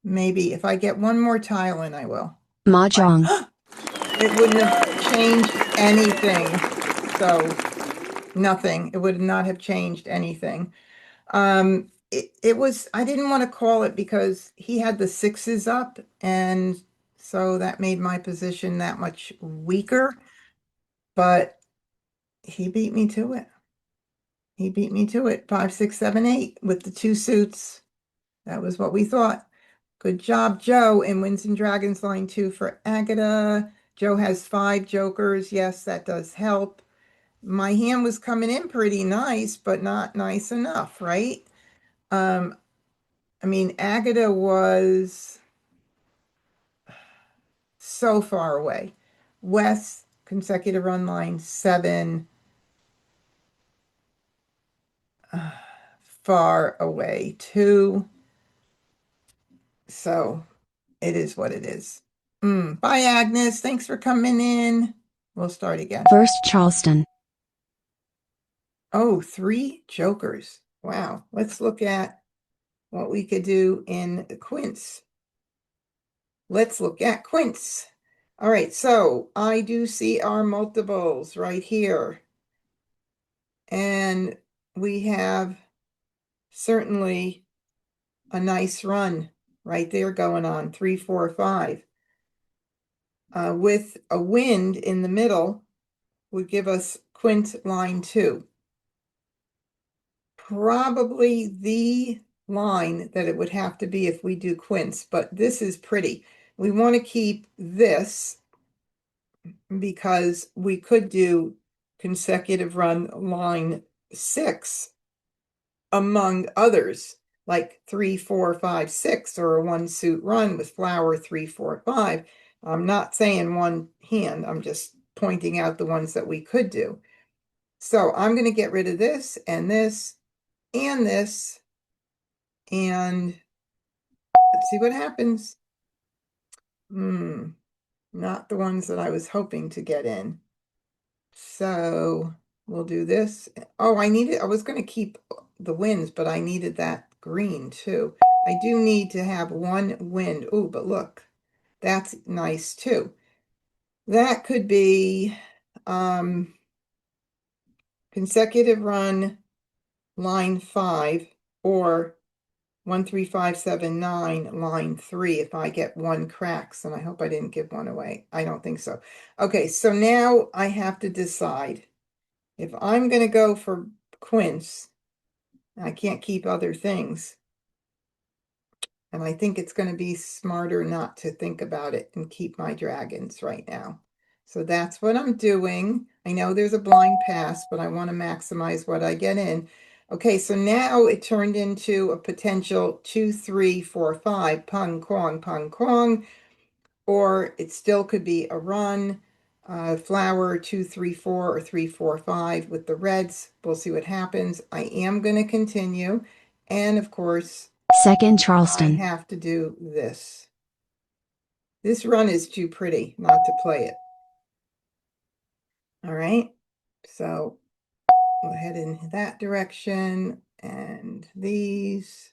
Maybe if I get one more tile in, I will. Mah Jongg. It wouldn't have changed anything. So nothing. It would not have changed anything. It was, I didn't want to call it because he had the sixes up, and so that made my position that much weaker, but he beat me to it. He beat me to it. 5, 6, 7, 8 with the two suits. That was what we thought. Good job, Joe, in Winds and Dragons line 2 for Agatha. Joe has 5 jokers. Yes, that does help. My hand was coming in pretty nice, but not nice enough, right? I mean, Agatha was so far away. West, consecutive run line 7, far away 2. So it is what it is. Bye, Agnes. Thanks for coming in. We'll start again. 1st Charleston. Oh, 3 jokers. Wow. Let's look at what we could do in Quince. Let's look at Quince. All right, so I do see our multiples right here. And we have certainly a nice run right there going on, 3, 4, 5. With a wind in the middle would give us Quint line 2. Probably the line that it would have to be if we do quints, but this is pretty. We want to keep this because we could do consecutive run line 6 among others, like 3, 4, 5, 6, or a one suit run with flower 3, 4, 5. I'm not saying one hand, I'm just pointing out the ones that we could do. So I'm going to get rid of this and this and this, and let's see what happens. Not the ones that I was hoping to get in. So we'll do this. Oh, I was going to keep the winds, but I needed that green too. I do need to have one wind. Oh, but look, that's nice too. That could be consecutive run line 5 or 1, 3, 5, 7, 9, line 3 if I get one cracks, and I hope I didn't give one away. I don't think so. Okay, so now I have to decide if I'm going to go for quince. I can't keep other things, and I think it's going to be smarter not to think about it and keep my dragons right now. So that's what I'm doing. I know there's a blind pass, but I want to maximize what I get in. Okay, so now it turned into a potential 2, 3, 4, 5, pung, kwong, or it still could be a run, flower 2, 3, 4, or 3, 4, 5 with the reds. We'll see what happens. I am going to continue. And of course, 2nd I Charleston. have to do this. This run is too pretty not to play it. All right, so we'll head in that direction, and these,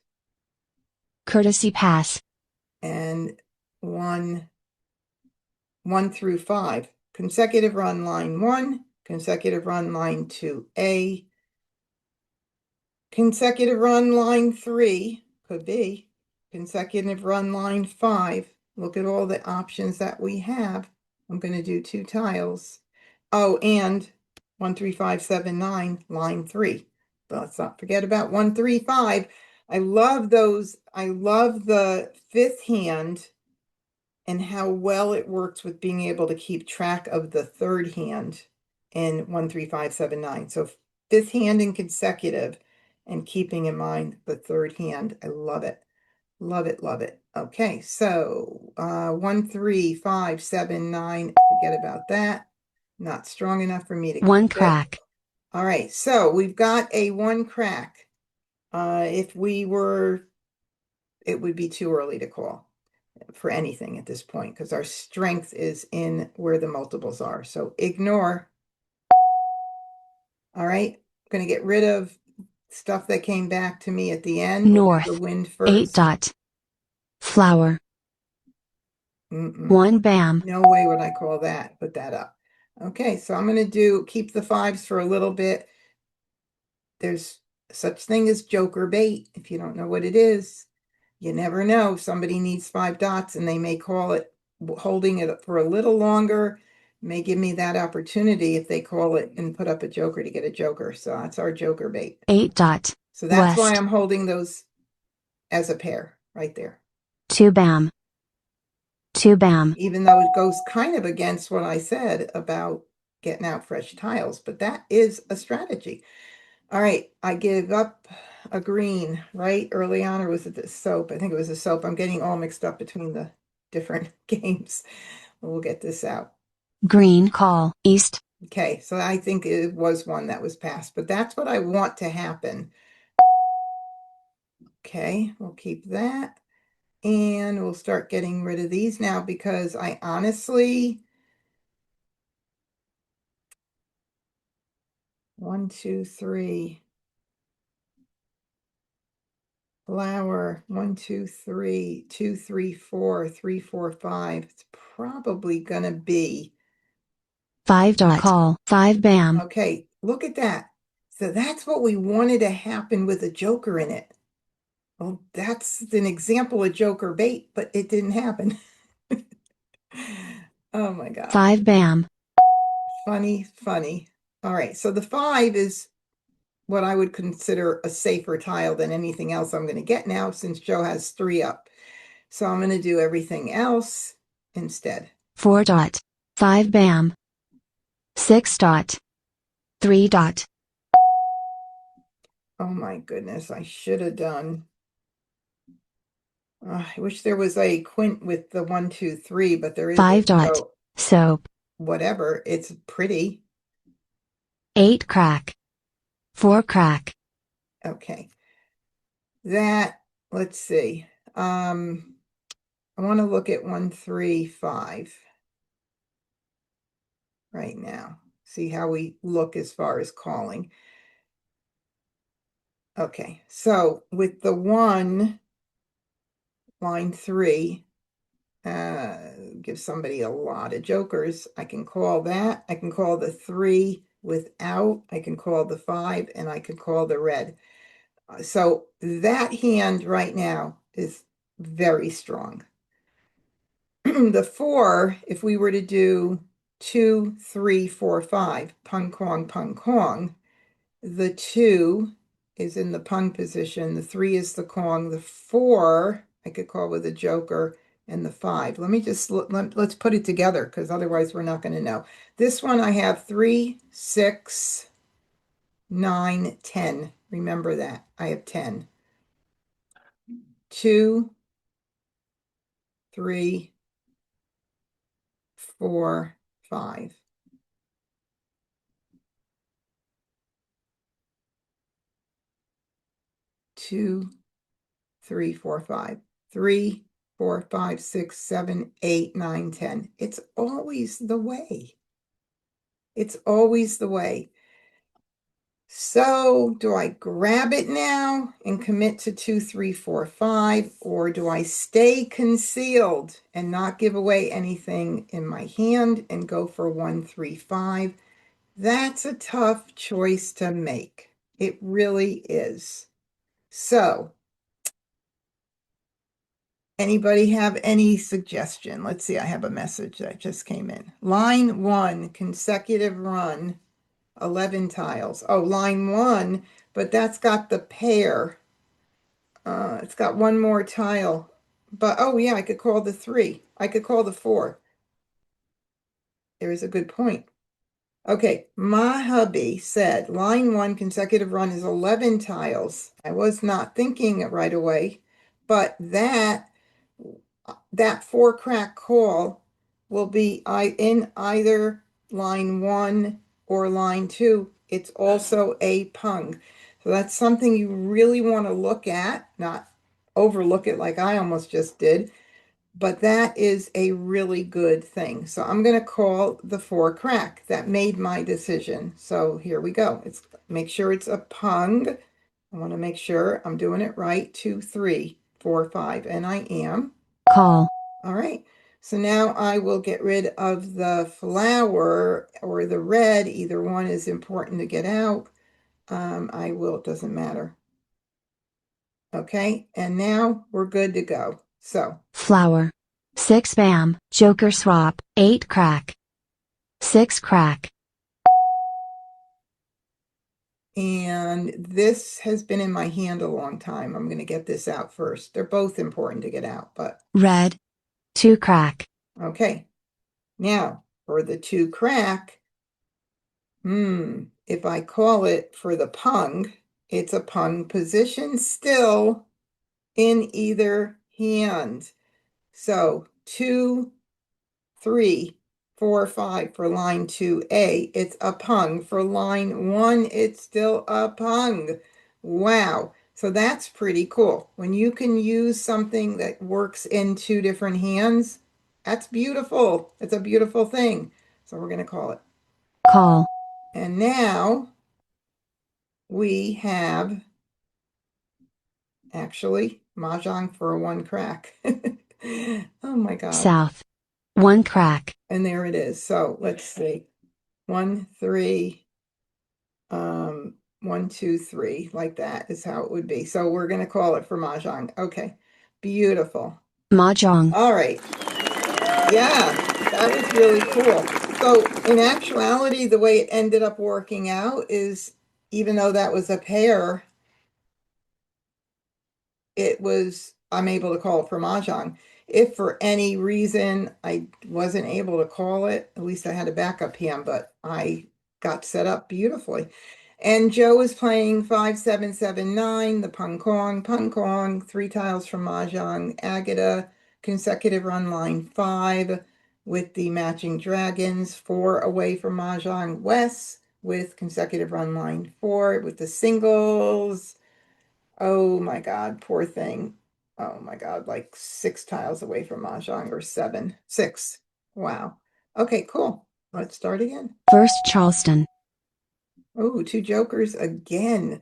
Courtesy pass. and 1 through 5. Consecutive run line 1, consecutive run line 2A, consecutive run line 3, could be, consecutive run line 5. Look at all the options that we have. I'm going to do 2 tiles. Oh, and 1, 3, 5, 7, 9, line 3. But let's not forget about 1, 3, 5. I love those. I love the fifth hand and how well it works with being able to keep track of the third hand in 1, 3, 5, 7, 9. So fifth hand in consecutive and keeping in mind the third hand. I love it. Love it, love it. Okay, so 1, 3, 5, 7, 9. Forget about that. Not strong enough for me to One keep it. crack. All right, so we've got a one crack. If we were, it would be too early to call for anything at this point because our strength is in where the multiples are. So ignore. All right, I'm going to get rid of stuff that came back to me at the end. We'll do the North. wind 8 first. dot. Flower. Mm-mm. 1 bam. No way would I call that. Put that up. Okay, so I'm going to keep the fives for a little bit. There's such thing as joker bait. If you don't know what it is, you never know. Somebody needs 5 dots and they may call it holding it for a little longer. May give me that opportunity if they call it and put up a joker to get a joker. So that's our joker bait. 8 dot. So that's why West. I'm holding those as a pair right there. 2 bam. 2 bam. Even though it goes kind of against what I said about getting out fresh tiles, but that is a strategy. All right, I give up a green, right? Early on, or was it the soap? I think it was the soap. I'm getting all mixed up between the different games. We'll get this out. Green call. East. Okay, so I think it was one that was passed, but that's what I want to happen. Okay, we'll keep that. And we'll start getting rid of these now because I honestly, 1, 2, 3. Flower, 1, 2, 3, 2, 3, 4, 3, 4, 5. It's probably gonna be 5 dot. Call. 5 bam. okay. Look at that. So that's what we wanted to happen with a joker in it. Well, that's an example of joker bait, but it didn't happen. Oh my God. 5 bam. Funny, funny. All right, so the 5 is what I would consider a safer tile than anything else I'm going to get now since Joe has 3 up. So I'm going to do everything else instead. 4 dot. 5 bam. 6 dot. 3 dot. Oh my goodness, I should have done. I wish there was a quint with the 1, 2, 3, but there 5 isn't. dot. So Soap. whatever, it's pretty. 8 crack. 4 crack. Okay. That, let's see. I want to look at 1, 3, 5 right now. See how we look as far as calling. Okay, so with the 1, line 3, give somebody a lot of jokers. I can call that. I can call the 3 without. I can call the 5, and I can call the red. So that hand right now is very strong. The 4, if we were to do 2, 3, 4, 5, pung kong, pung kong, the 2 is in the pung position. The 3 is the kong. The 4 I could call with a joker, and the 5. Let me just let's put it together because otherwise we're not going to know. This one I have 3, 6, 9, 10. Remember that. I have 10. 2, 3, 4, 5. Two, 3, 4, 5. 3, 4, 5, 6, 7, 8, 9, 10. It's always the way. It's always the way. So do I grab it now and commit to 2, 3, 4, 5, or do I stay concealed and not give away anything in my hand and go for 1, 3, 5? That's a tough choice to make. It really is. So anybody have any suggestion? Let's see, I have a message that just came in. Line 1, consecutive run, 11 tiles. Oh, line 1, but that's got the pair. It's got one more tile, but oh yeah, I could call the 3. I could call the 4. There is a good point. Okay, my hubby said line 1 consecutive run is 11 tiles. I was not thinking it right away, but that 4 crack call will be in either line 1 or line 2. It's also a pung. So that's something you really want to look at, not overlook it like I almost just did, but that is a really good thing. So I'm going to call the 4 crack. That made my decision. So here we go. Make sure it's a pung. I want to make sure I'm doing it right. 2, 3, 4, 5, and I am. Call. All right. So now I will get rid of the flower or the red. Either one is important to get out. I will, it doesn't matter. Okay, and now we're good to go. So Flower. 6 bam, joker swap, 8 crack. 6 crack. and this has been in my hand a long time. I'm going to get this out first. They're both important to get out, but Red. 2 crack. okay. Now, for the 2 crack, if I call it for the pung, it's a pung position still in either hand. So 2, 3, 4, 5 for line 2A. It's a pung. For line 1, it's still a pung. Wow. So that's pretty cool. When you can use something that works in 2 different hands, that's beautiful. It's a beautiful thing. So we're going to call it. Call. And now we have actually Mahjong for a 1 crack. Oh my God. South. 1 crack. And there it is. So let's see. 1, 3, 1, 2, 3, like that is how it would be. So we're going to call it for Mahjong. Okay. Beautiful. Mah Jongg. All right. Yeah, that was really cool. So in actuality, the way it ended up working out is even though that was a pair, I'm able to call it for Mahjong. If for any reason I wasn't able to call it, at least I had a backup hand, but I got set up beautifully. And Joe was playing 5-7-7-9, the Pung Kong, 3 tiles from Mahjong, Agata, consecutive run line 5 with the matching dragons, 4 away from Mahjong, Wes with consecutive run line 4 with the singles. Oh my God, poor thing. Oh my God, like 6 tiles away from Mahjong or 7. 6. Wow. Okay, cool. Let's start again. First Charleston. Oh, 2 jokers again.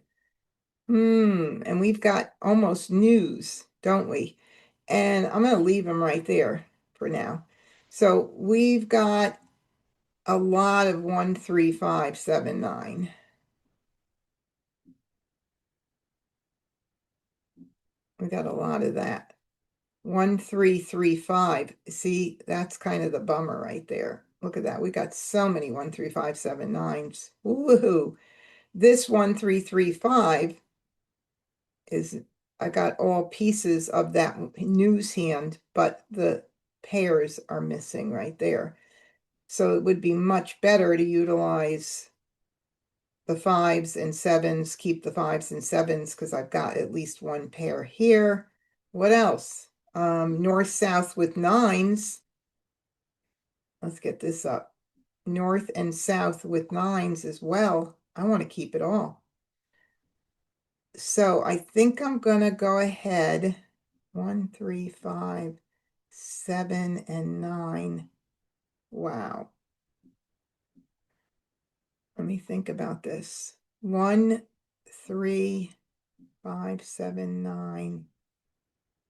And we've got almost news, don't we? And I'm going to leave them right there for now. So we've got a lot of 1, 3, 5, 7, 9. We got a lot of that. 1, 3, 3, 5. See, that's kind of the bummer right there. Look at that. We got so many 1, 3, 5, 7, 9s. Woohoo. This 1, 3, 3, 5 is, I got all pieces of that news hand, but the pairs are missing right there. So it would be much better to utilize the 5s and 7s, keep the 5s and 7s because I've got at least 1 pair here. What else? North, south with 9s. Let's get this up. North and south with 9s as well. I want to keep it all. So I think I'm going to go ahead. 1, 3, 5, 7, and 9. Wow. Let me think about this. 1, 3, 5, 7, 9.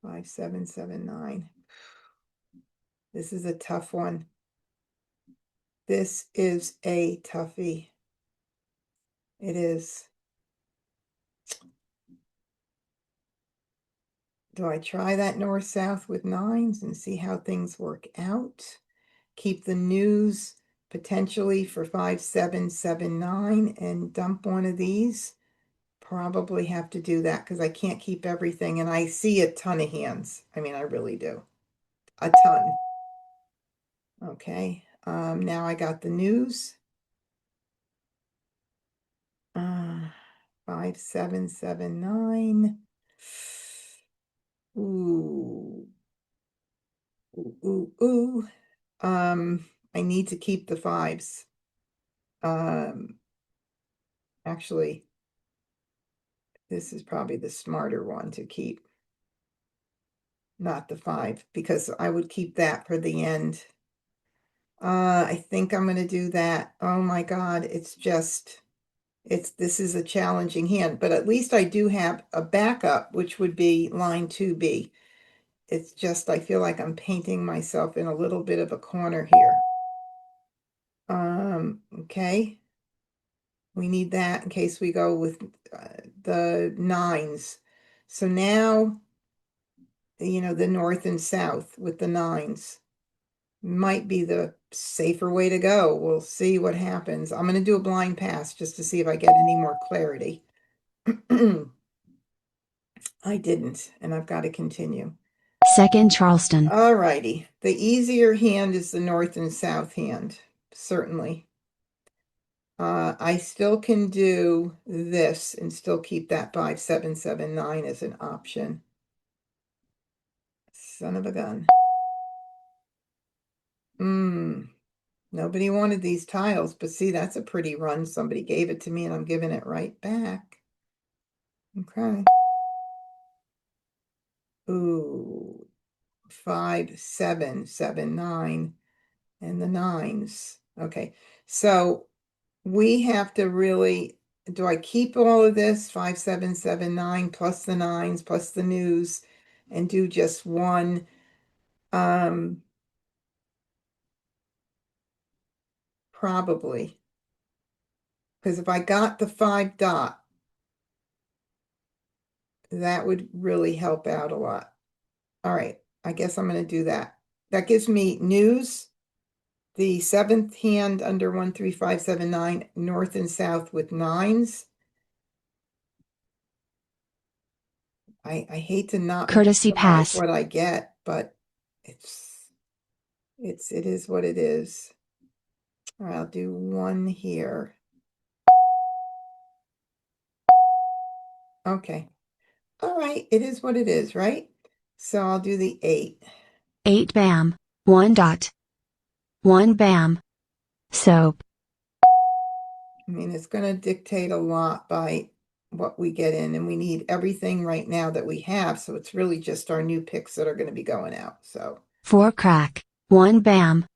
5, 7, 7, 9. This is a tough one. This is a toughie. It is. Do I try that north-south with 9s and see how things work out? Keep the news potentially for 5, 7, 7, 9 and dump one of these? probably have to do that because I can't keep everything, and I see a ton of hands. I mean, I really do. A ton. Okay, now I got the news. 5779. Ooh, ooh, ooh, ooh. I need to keep the fives. Um, actually, this is probably the smarter one to keep, not the five, because I would keep that for the end. I think I'm going to do that. Oh my God, this is a challenging hand, but at least I do have a backup, which would be line 2B. It's just, I feel like I'm painting myself in a little bit of a corner here. Okay. We need that in case we go with the nines. So now, the north and south with the nines might be the safer way to go. We'll see what happens. I'm going to do a blind pass just to see if I get any more clarity. I didn't, and I've got to continue. Second Charleston. All righty. The easier hand is the north and south hand, certainly. I still can do this and still keep that 5779 as an option. Son of a gun. Nobody wanted these tiles, but see, that's a pretty run. Somebody gave it to me and I'm giving it right back. Okay. Ooh, 5779 and the nines. Okay, so we have to really, do I keep all of this 5779 plus the nines plus the news and do just one? Probably, because if I got the 5 dot, that would really help out a lot. All right, I guess I'm going to do that. That gives me news, the 7th hand under 13579, north and south with nines. I hate to not Courtesy like pass. what I get, but it is what it is. All right, I'll do one here. Okay. All right, it is what it is, right? So I'll do the 8. 8 bam. 1 dot. 1 bam. Soap. I mean, it's going to dictate a lot by what we get in, and we need everything right now that we have, so it's really just our new picks that are going to be going out. So 4 crack. 1 bam.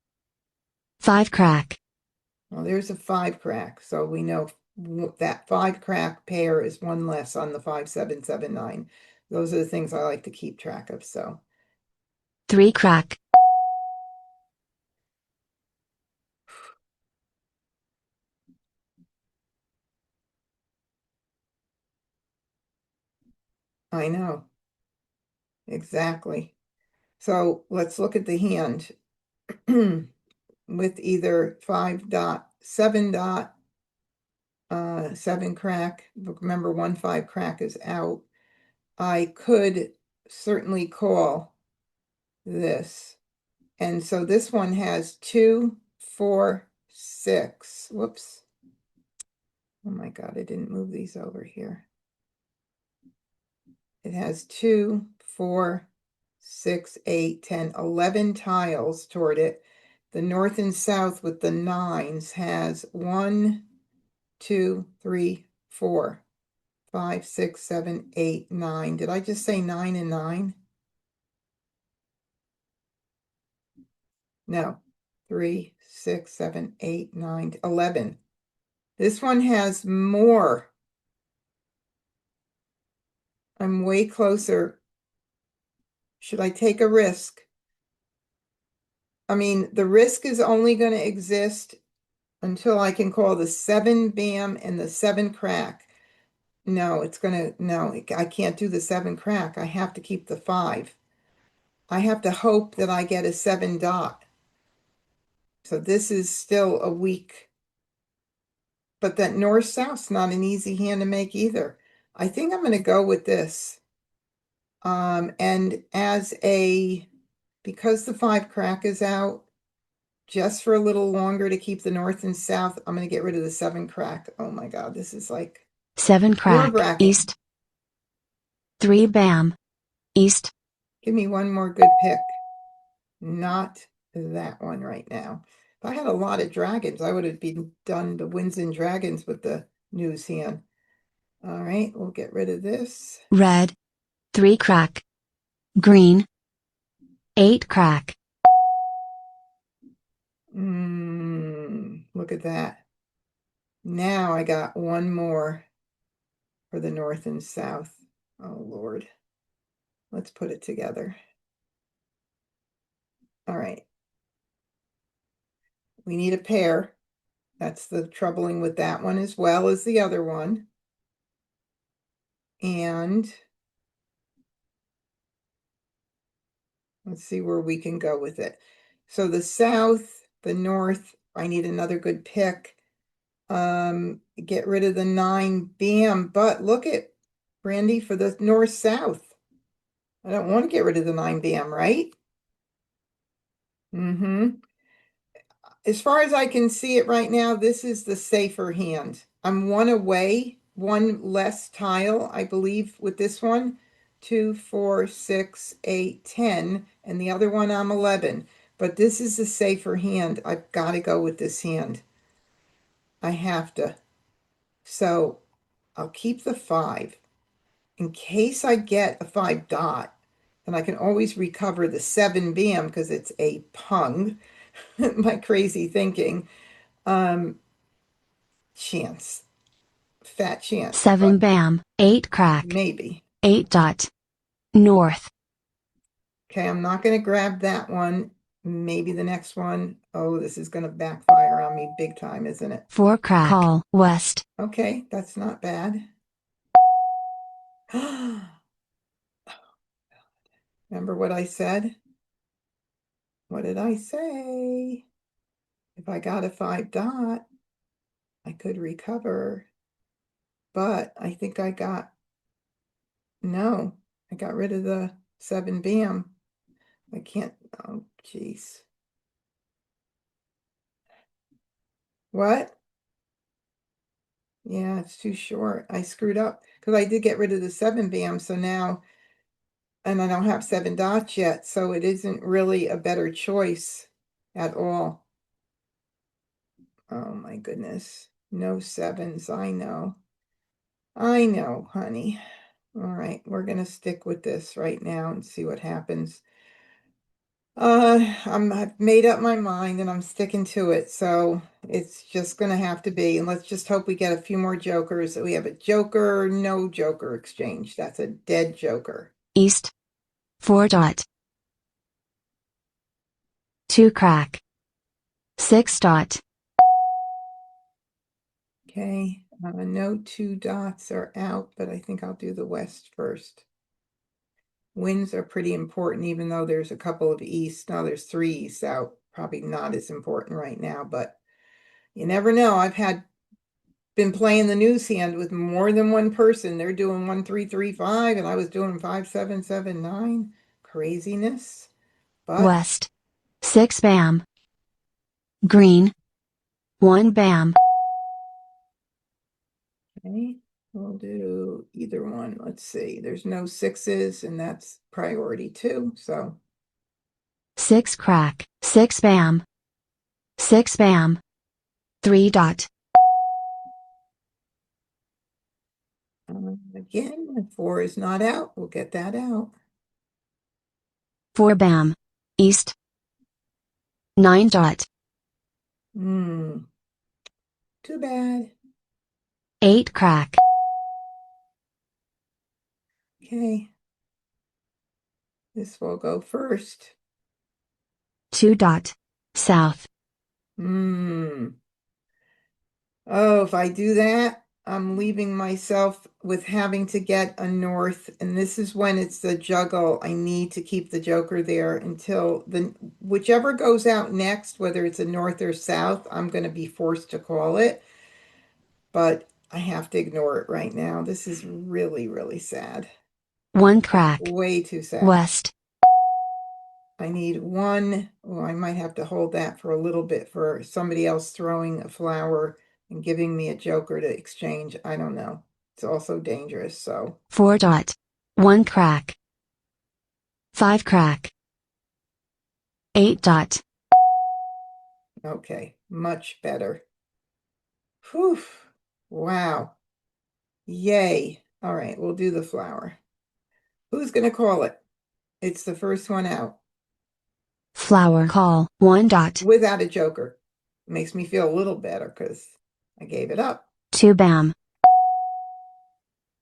5 crack. well, there's a 5 crack, so we know that 5 crack pair is one less on the 5779. Those are the things I like to keep track of. So 3 crack. I know exactly. So let's look at the hand with either 5 dot, 7 dot, 7 crack. Remember, 1 5 crack is out. I could certainly call this. And so this one has 2 4 6. Whoops. Oh my God, I didn't move these over here. It has 2 4 6 8 10 11 tiles toward it. The north and south with the nines has 1 2 3 4 5 6 7 8 9. Did I just say 9 and 9? No. 3 6 7 8 9 11. This one has more. I'm way closer. Should I take a risk? I mean, the risk is only going to exist until I can call the 7 bam and the 7 crack. No, no, I can't do the 7 crack. I have to keep the 5. I have to hope that I get a 7 dot. So this is still a weak, but that north-south's not an easy hand to make either. I think I'm going to go with this. And because the 5 crack is out, just for a little longer to keep the north and south, I'm going to get rid of the 7 crack. Oh my God, this is like 7 crack, nerve-wracking. east. 3 bam, east. Give me one more good pick. Not that one right now. If I had a lot of dragons, I would have been done the winds and dragons with the news hand. All right, we'll get rid of this. Red. 3 crack. Green. 8 crack. Look at that. Now I got one more for the north and south. Oh, Lord. Let's put it together. All right. We need a pair. That's the troubling with that one as well as the other one. And let's see where we can go with it. So the south, the north, I need another good pick. Get rid of the 9 bam, but look at Brandy for the north south. I don't want to get rid of the 9 bam, right? As far as I can see it right now, this is the safer hand. I'm one away, one less tile, I believe, with this one. 2, 4, 6, 8, 10, and the other one I'm 11. But this is the safer hand. I've got to go with this hand. I have to. So I'll keep the 5. In case I get a 5 dot, then I can always recover the 7 bam because it's a pung. My crazy thinking. Chance. Fat chance, 7 but bam, 8 crack. maybe. 8 dot. North. Okay, I'm not going to grab that one. Maybe the next one. Oh, this is going to backfire on me big time, isn't it? 4 crack. Call, west. Okay, that's not bad. Remember what I said? What did I say? If I got a 5 dot, I could recover. But I think no, I got rid of the 7 bam. I can't, oh, jeez. What? Yeah, it's too short. I screwed up because I did get rid of the 7 bam, so now, and I don't have 7 dots yet, so it isn't really a better choice at all. Oh my goodness. No 7s, I know. I know, honey. All right, we're gonna stick with this right now and see what happens. I've made up my mind and I'm sticking to it, so it's just gonna have to be. And let's just hope we get a few more jokers. We have a joker, no joker exchange. That's a dead joker. East. 4 dot. 2 crack. 6 dot. Okay, no 2 dots are out, but I think I'll do the west first. Winds are pretty important, even though there's a couple of east. Now there's 3 east out. Probably not as important right now, but you never know. Been playing the news hand with more than one person. They're doing 1 3 3 5, and I was doing 5 7 7 9. Craziness. But West. 6 bam. Green. 1 bam. okay, we'll do either one. Let's see. There's no 6s, and that's priority 2. So 6 crack. 6 bam. 6 bam. 3 dot. again, 4 is not out. We'll get that out. 4 bam. East. 9 dot. Hmm. Too bad. 8 crack. Okay. This will go first. 2 dot. South. Hmm. Oh, if I do that, I'm leaving myself with having to get a north, and this is when it's the juggle. I need to keep the joker there until whichever goes out next, whether it's a north or south, I'm going to be forced to call it. But I have to ignore it right now. This is really, really sad. 1 crack. Way too sad. West. I need one. Oh, I might have to hold that for a little bit for somebody else throwing a flower and giving me a joker to exchange. I don't know. It's also dangerous, so. 4 dot. 1 crack. 5 crack. 8 dot. Okay, much better. Whew. Wow. Yay. All right, we'll do the flower. Who's going to call it? It's the first one out Flower call. 1 dot. without a joker. Makes me feel a little better because I gave it up. 2 bam.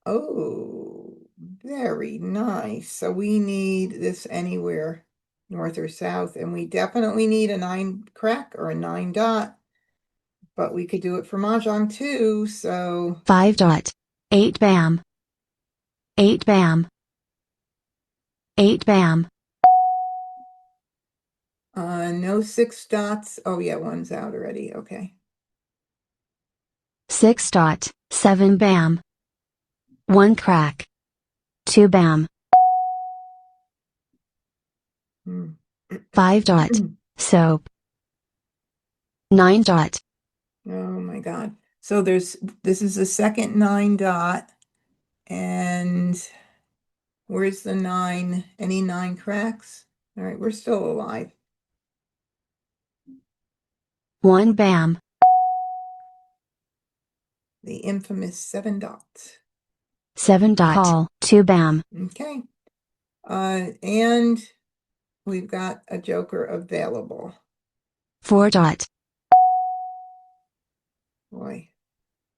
Oh, very nice. So we need this anywhere north or south, and we definitely need a 9 crack or a 9 dot, but we could do it for Mah Jongg too, so 5 dot. 8 bam. 8 bam. 8 bam. no 6 dots. Oh yeah, one's out already. Okay. 6 dot. 7 bam. 1 crack. 2 bam. Hmm. 5 dot. Soap. 9 dot. Oh my God. So this is the second 9 dot, and where's the 9? Any 9 cracks? All right, we're still alive. 1 bam. The infamous 7 dots. 7 dot. Call. 2 bam. Okay. And we've got a joker available. 4 dot. Boy,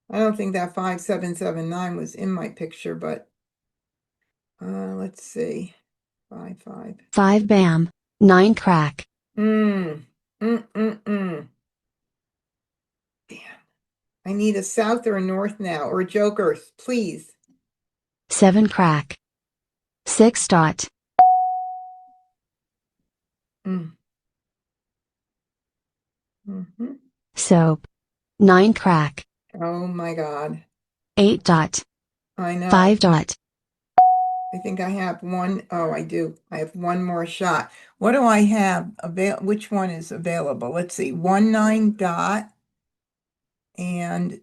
I don't think that 5779 was in my picture, but let's see. 5. 5 bam. 9 crack. Mm. Damn. I need a south or a north now, or jokers, please. 7 crack. 6 dot. Mm. Hmm. Soap. 9 crack. Oh my God. 8 dot. I know. 5 dot. I think I have one. Oh, I do. I have one more shot. What do I have? Which one is available? Let's see. 1 9 dot and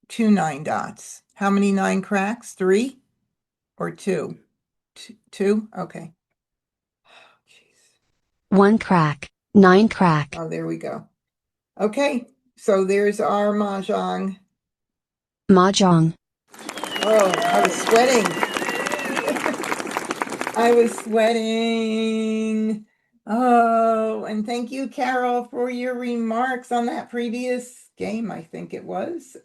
2 9 dots. How many 9 cracks? 3 or 2? 2? Okay. Jeez. 1 crack. 9 crack. Oh, there we go. Okay. So there's our Mahjong. Mah Jongg. Oh, I was sweating. I was sweating. Oh, and thank you, Carol, for your remarks on that previous game, I think it was.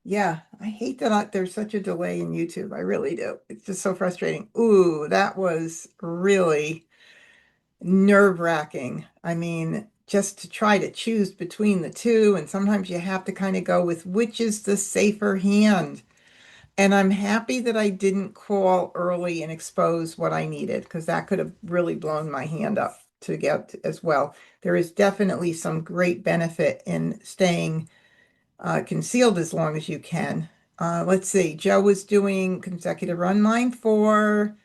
Yeah, I hate that there's such a delay in YouTube. I really do. It's just so frustrating. Ooh, that was really nerve-wracking. I mean, just to try to choose between the two, and sometimes you have to kind of go with which is the safer hand. And I'm happy that I didn't call early and expose what I needed, because that could have really blown my hand up to get as well. There is definitely some great benefit in staying concealed as long as you can. Let's see. Joe was doing consecutive run line 4,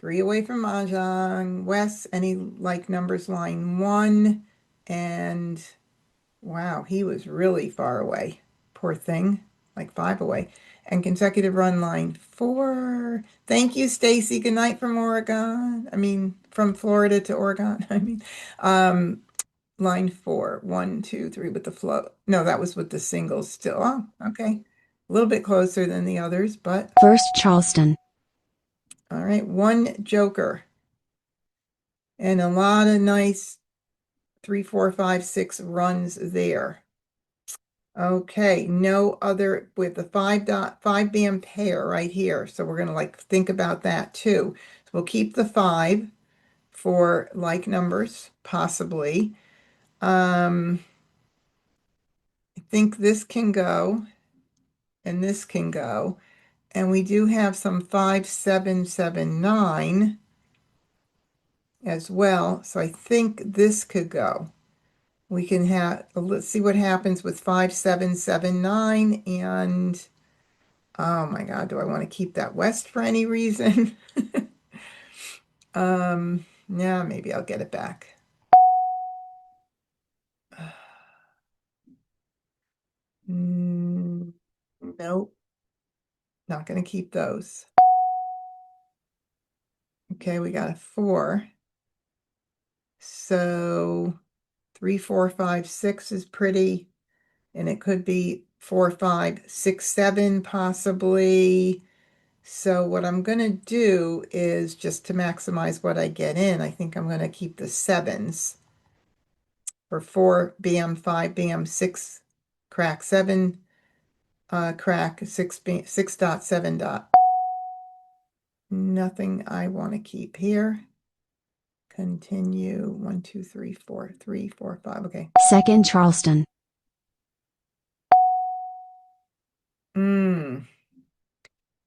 3 away from Mah Jongg. Wes, any like numbers line 1, and wow, he was really far away. Poor thing, like 5 away. And consecutive run line 4. Thank you, Stacy. Good night from Oregon. I mean, from Florida to Oregon. I mean, line 4. 1, 2, 3 with the float. No, that was with the singles still. Oh, okay. A little bit closer than the others, but First Charleston. all right. 1 joker. And a lot of nice 3, 4, 5, 6 runs there. Okay, no other with the 5 band pair right here. So we're gonna like think about that too. So we'll keep the 5 for like numbers, possibly. I think this can go and this can go. And we do have some 5 7 7 9 as well. So I think this could go. We can have, let's see what happens with 5779 and oh my God, do I want to keep that west for any reason? Yeah, maybe I'll get it back. Nope, not going to keep those. Okay, we got a 4. So 3, 4, 5, 6 is pretty, and it could be 4, 5, 6, 7 possibly. So what I'm going to do is just to maximize what I get in, I think I'm going to keep the 7s for 4 bam, 5 bam, 6 crack, 7 crack, 6 bam, 6 dot, 7 dot. Nothing I want to keep here. Continue 1, 2, 3, 4, 3, 4, 5. Okay. Second Charleston.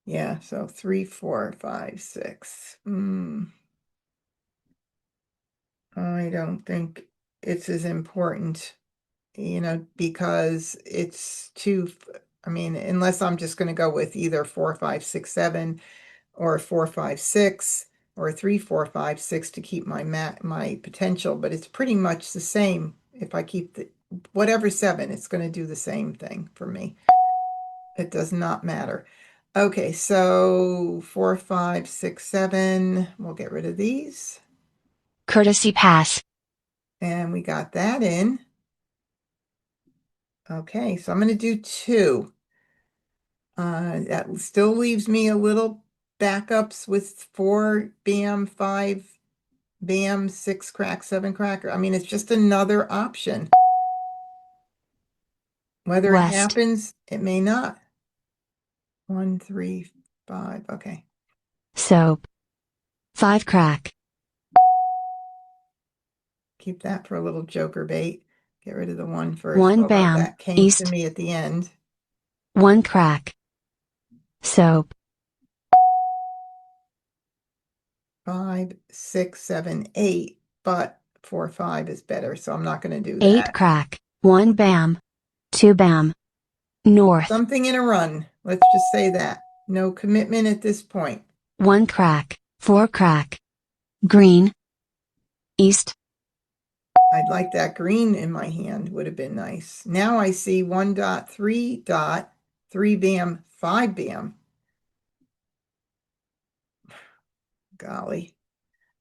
Yeah, so 3, 4, 5, 6. I don't think it's as important, because it's too, I mean, unless I'm just going to go with either 4, 5, 6, 7 or 4, 5, 6 or 3, 4, 5, 6 to keep my potential, but it's pretty much the same. If I keep the whatever 7, it's going to do the same thing for me. It does not matter. Okay, so 4, 5, 6, 7. We'll get rid of these. Courtesy pass. And we got that in. Okay, so I'm going to do 2. That still leaves me a little backups with 4 bam, 5 bam, 6 crack, 7 cracker. I mean, it's just another option. Whether it West. happens, it may not. 1, 3, 5. Okay. Soap. 5 crack. Keep that for a little joker bait. Get rid of the 1 first, 1 although bam, that came to east. me at the end. 1 crack. Soap. 5, 6, 7, 8, but 4, 5 is better, so I'm not going to do 8 that. crack. 1 bam. 2 bam. North. Something in a run. Let's just say that. No commitment at this point. 1 crack. 4 crack. Green. East. I'd like that green in my hand, would have been nice. Now I see 1 dot, 3 dot, 3 bam, 5 bam. Golly,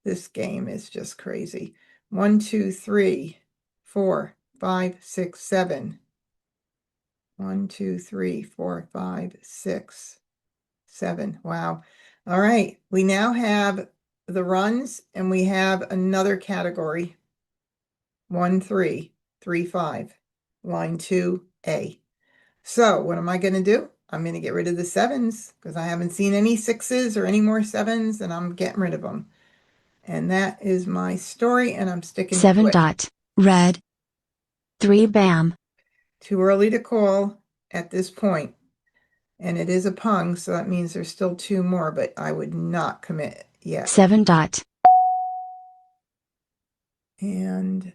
this game is just crazy. 1, 2, 3, 4, 5, 6, 7. 1, 2, 3, 4, 5, 6, 7. Wow. All right. We now have the runs and we have another category. 1, 3, 3, 5, line 2A. So what am I going to do? I'm going to get rid of the 7s because I haven't seen any 6s or any more 7s and I'm getting rid of them. And that is my story and I'm sticking to 7 it. dot. Red. 3 bam. Too early to call at this point. And it is a pung, so that means there's still 2 more, but I would not commit yet. 7 dot. And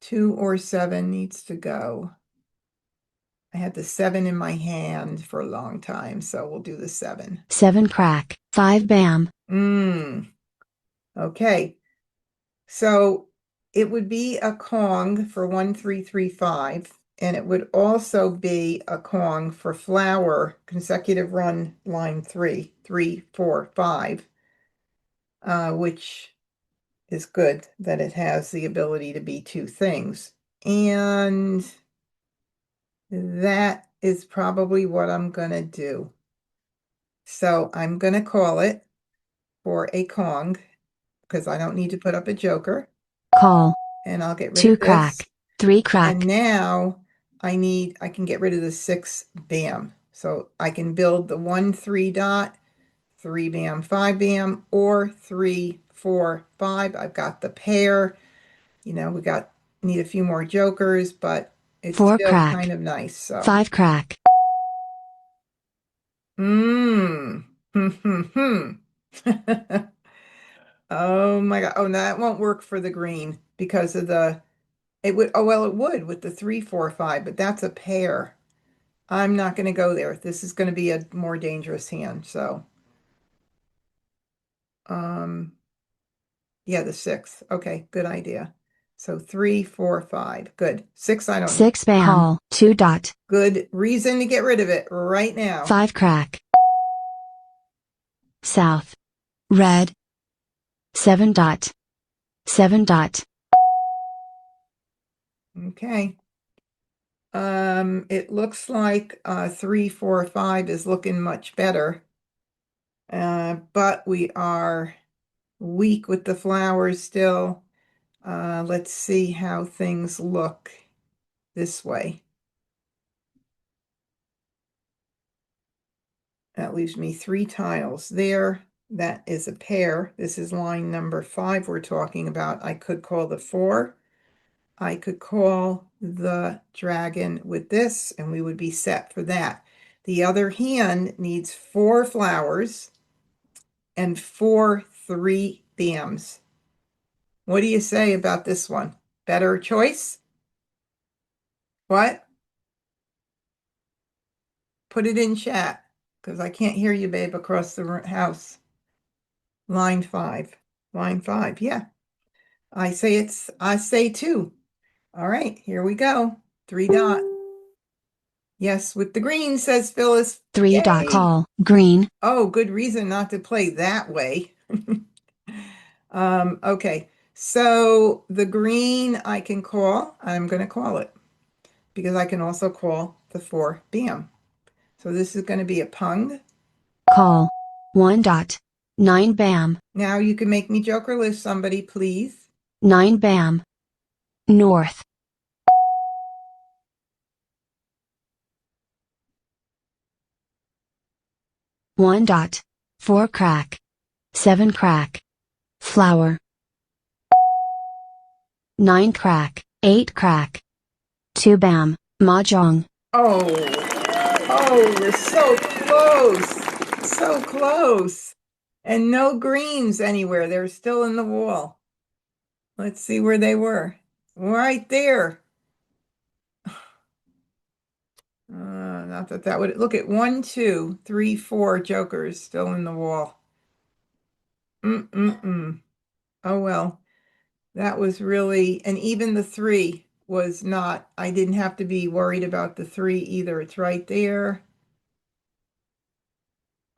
2 or 7 needs to go. I had the 7 in my hand for a long time, so we'll do the 7. 7 crack. 5 bam. Okay. So it would be a Kong for 1335, and it would also be a Kong for flower consecutive run line 3, 3, 4, 5, which is good that it has the ability to be 2 things. And that is probably what I'm going to do. So I'm going to call it for a Kong because I don't need to put up a joker. Call. And I'll get rid 2 of crack. this. 3 crack. And now I can get rid of the 6 bam. So I can build the 1, 3 dot, 3 bam, 5 bam, or 3, 4, 5. I've got the pair. We need a few more jokers, but it's 4 still crack. kind of nice. So 5 crack. Hmm. Oh my God. Oh, no, that won't work for the green because of it would, oh, well, it would with the 3, 4, 5, but that's a pair. I'm not going to go there. This is going to be a more dangerous hand. So, um, yeah, the 6. Okay, good idea. So 3, 4, 5. Good. 6, I don't need. 6 bam. Call. 2 dot. Good reason to get rid of it right now. 5 crack. South. Red. 7 dot. 7 dot. Okay. It looks like 3, 4, 5 is looking much better. But we are weak with the flowers still. Let's see how things look this way. That leaves me 3 tiles there. That is a pair. This is line number 5 we're talking about. I could call the 4. I could call the dragon with this, and we would be set for that. The other hand needs 4 flowers and 4 3 bams. What do you say about this one? Better choice? What? Put it in chat, because I can't hear you, babe, across the house. Line 5. Line 5, yeah. I say 2. All right, here we go. 3 dot. Yes, with the green, says Phyllis. 3 dot. Yay. Call. Green. Oh, good reason not to play that way. Okay, so the green I can call. I'm going to call it because I can also call the 4 bam. So this is going to be a pung. Call. 1 dot. 9 bam. Now you can make me jokerless, somebody, please. 9 bam. North. 1 dot. 4 crack. 7 crack. Flower. 9 crack. 8 crack. 2 bam. Mah Jongg. Oh, oh, we're so close. So close. And no greens anywhere. They're still in the wall. Let's see where they were. Right there. Not that that would look at 1, 2, 3, 4 jokers still in the wall. Oh well, that was really, and even the 3 was not, I didn't have to be worried about the 3 either. It's right there.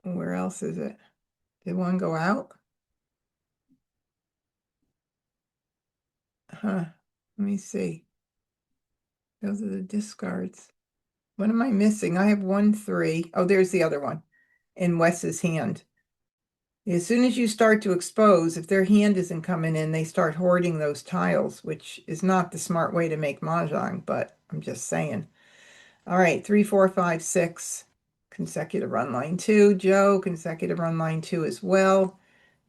Where else is it? Did one go out? Huh. Let me see. Those are the discards. What am I missing? I have 1, 3. Oh, there's the other one in Wes's hand. As soon as you start to expose, if their hand isn't coming in, they start hoarding those tiles, which is not the smart way to make mahjong, but I'm just saying. All right, 3, 4, 5, 6, consecutive run line 2. Joe, consecutive run line 2 as well,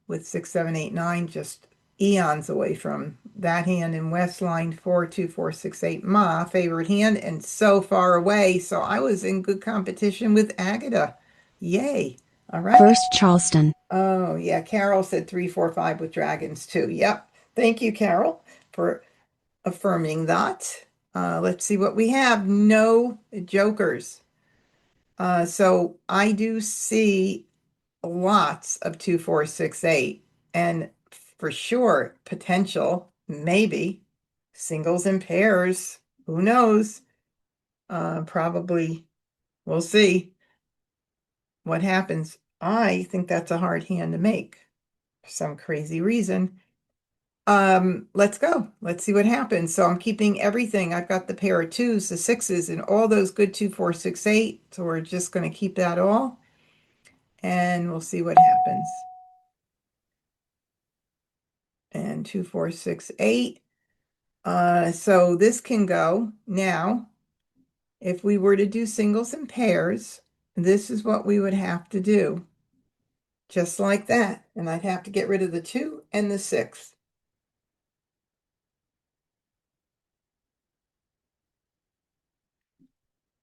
with 6, 7, 8, 9, just eons away from that hand. In West, line 4, 2, 4, 6, 8, Ma, favorite hand, and so far away. So I was in good competition with Agata. Yay. All right. First Charleston. Oh, yeah. Carol said 3, 4, 5 with dragons too. Yep. Thank you, Carol, for affirming that. Let's see what we have. No jokers. So I do see lots of 2, 4, 6, 8, and for sure potential, maybe singles and pairs. Who knows? Probably we'll see what happens. I think that's a hard hand to make for some crazy reason. Let's go. Let's see what happens. So I'm keeping everything. I've got the pair of 2s, the 6s, and all those good 2, 4, 6, 8. So we're just going to keep that all, and we'll see what happens. And 2, 4, 6, 8. So this can go. Now, if we were to do singles and pairs, this is what we would have to do. Just like that. And I'd have to get rid of the 2 and the 6.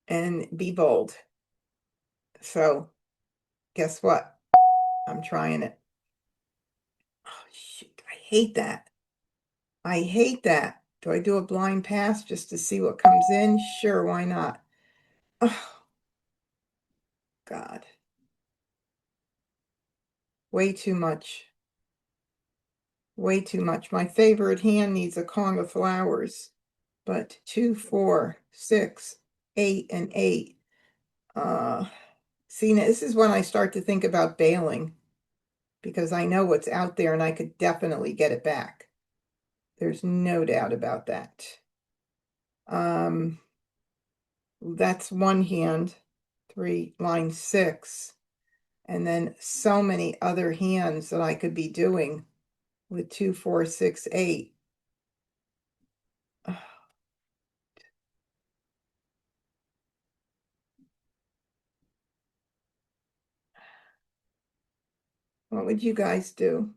And be bold. So guess what? I'm trying it. Oh, hate that. I hate that. Do I do a blind pass just to see what comes in? Sure, why not? Oh, God. Way too much. Way too much. My favorite hand needs a Kong of flowers. But 2, 4, 6, 8, and 8. See, now this is when I start to think about bailing because I know what's out there and I could definitely get it back. There's no doubt about that. That's one hand, 3, line 6, and then so many other hands that I could be doing with 2, 4, 6, 8. What would you guys do?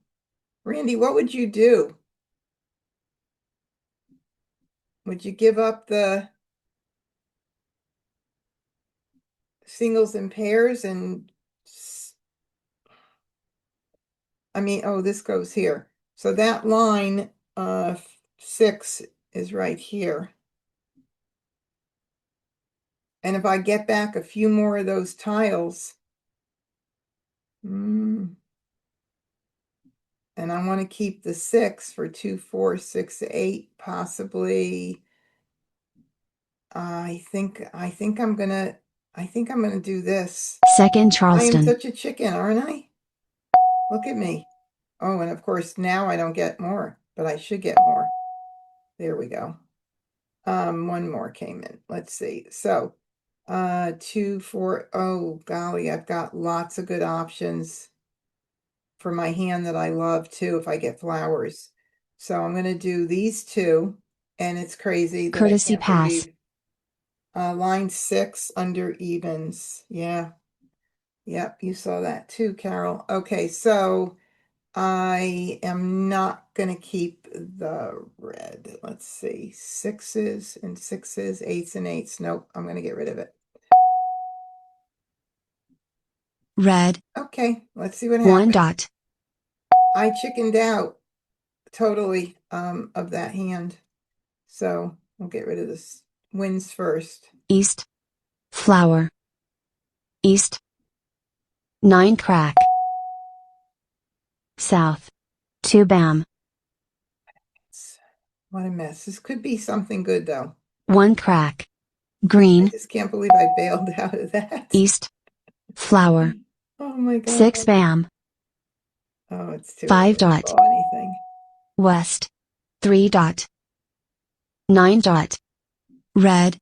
Randy, what would you do? Would you give up the singles and pairs and I mean, oh, this goes here. So that line 6 is right here. And if I get back a few more of those tiles, and I want to keep the 6 for 2, 4, 6, 8, possibly. I think I'm gonna do this. Second I am Charleston. such a chicken, aren't I? Look at me. Oh, and of course now I don't get more, but I should get more. There we go. One more came in. Let's see. So 2, 4. Oh golly, I've got lots of good options for my hand that I love too if I get flowers. So I'm gonna do these two, and it's crazy that I Courtesy can't pass. believe line 6 under evens. Yeah. Yep, you saw that too, Carol. Okay, so I am not gonna keep the red. Let's see. 6s and 6s, 8s and 8s. Nope, I'm gonna get rid of it. Red. Okay, let's see what 1 happens. dot. I chickened out totally of that hand. So we'll get rid of this wins first. East. Flower. East. 9 crack. South. 2 bam. What a mess. This could be something good though. 1 crack. I Green. just can't believe I bailed out of that. East. Flower. Oh my God. 6 bam. Oh, it's too 5 early to dot. call anything. West. 3 dot. 9 dot. Red.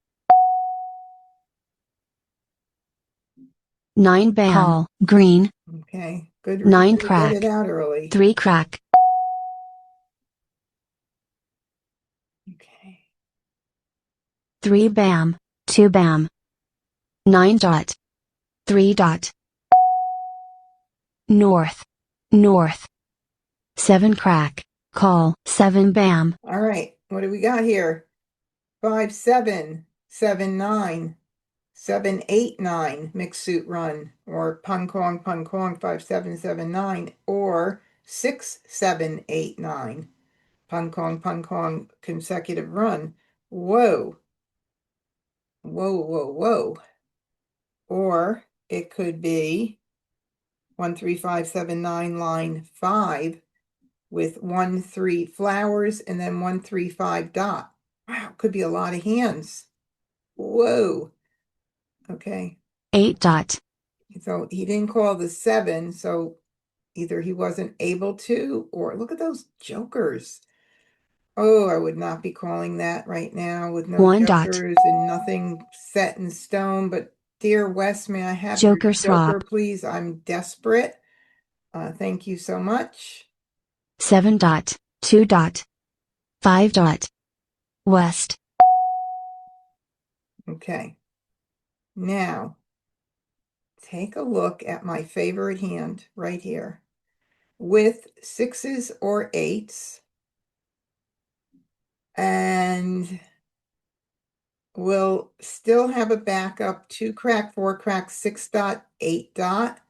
9 bam. Call. Green. Okay, good 9 reason to get it crack. out early. 3 crack. Okay. 3 bam. 2 bam. 9 dot. 3 dot. North. North. 7 crack. Call. 7 bam. All right, what do we got here? 5, 7, 7, 9, 7, 8, 9 mixed suit run, or pun kong 5, 7, 7, 9, or 6, 7, 8, 9 pun kong consecutive run. Whoa. Whoa, whoa, whoa. Or it could be 1, 3, 5, 7, 9 line 5 with 1, 3 flowers and then 1, 3, 5 dot. Wow, could be a lot of hands. Whoa. Okay. 8 dot. So he didn't call the 7, so either he wasn't able to, or look at those jokers. Oh, I would not be calling that right now with no 1 dot. jokers and nothing set in stone. But dear Wes, may I have Joker your joker, swap. please? I'm desperate. Thank you so much. 7 dot. 2 dot. 5 dot. West. Okay. Now, take a look at my favorite hand right here with 6s or 8s. And we'll still have a backup 2 crack, 4 crack, 6 dot, 8 dot.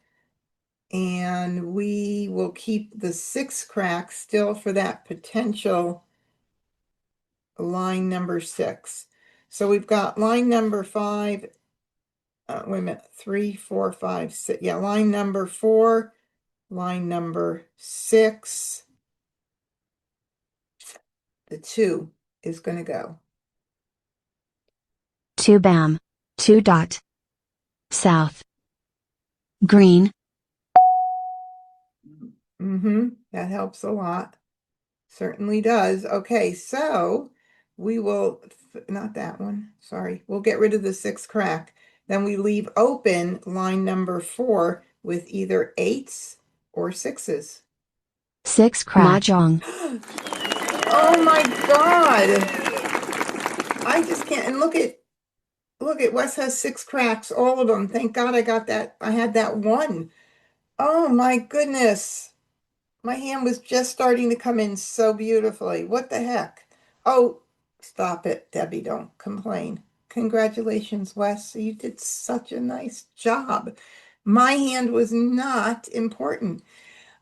And we will keep the 6 cracks still for that potential line number 6. So we've got line number 5, wait a minute, 3, 4, 5, 6. Yeah, line number 4, line number 6. The 2 is going to go. 2 bam. 2 dot. South. Green. That helps a lot. Certainly does. Okay, so we will, not that one, sorry. We'll get rid of the 6 crack. Then we leave open line number 4 with either 8s or 6s. 6 crack. Mah Jongg. Oh my God. I just can't, and look at Wes has 6 cracks, all of them. Thank God I got that. I had that one. Oh my goodness. My hand was just starting to come in so beautifully. What the heck? Oh, stop it, Debbie. Don't complain. Congratulations, Wes. You did such a nice job. My hand was not important.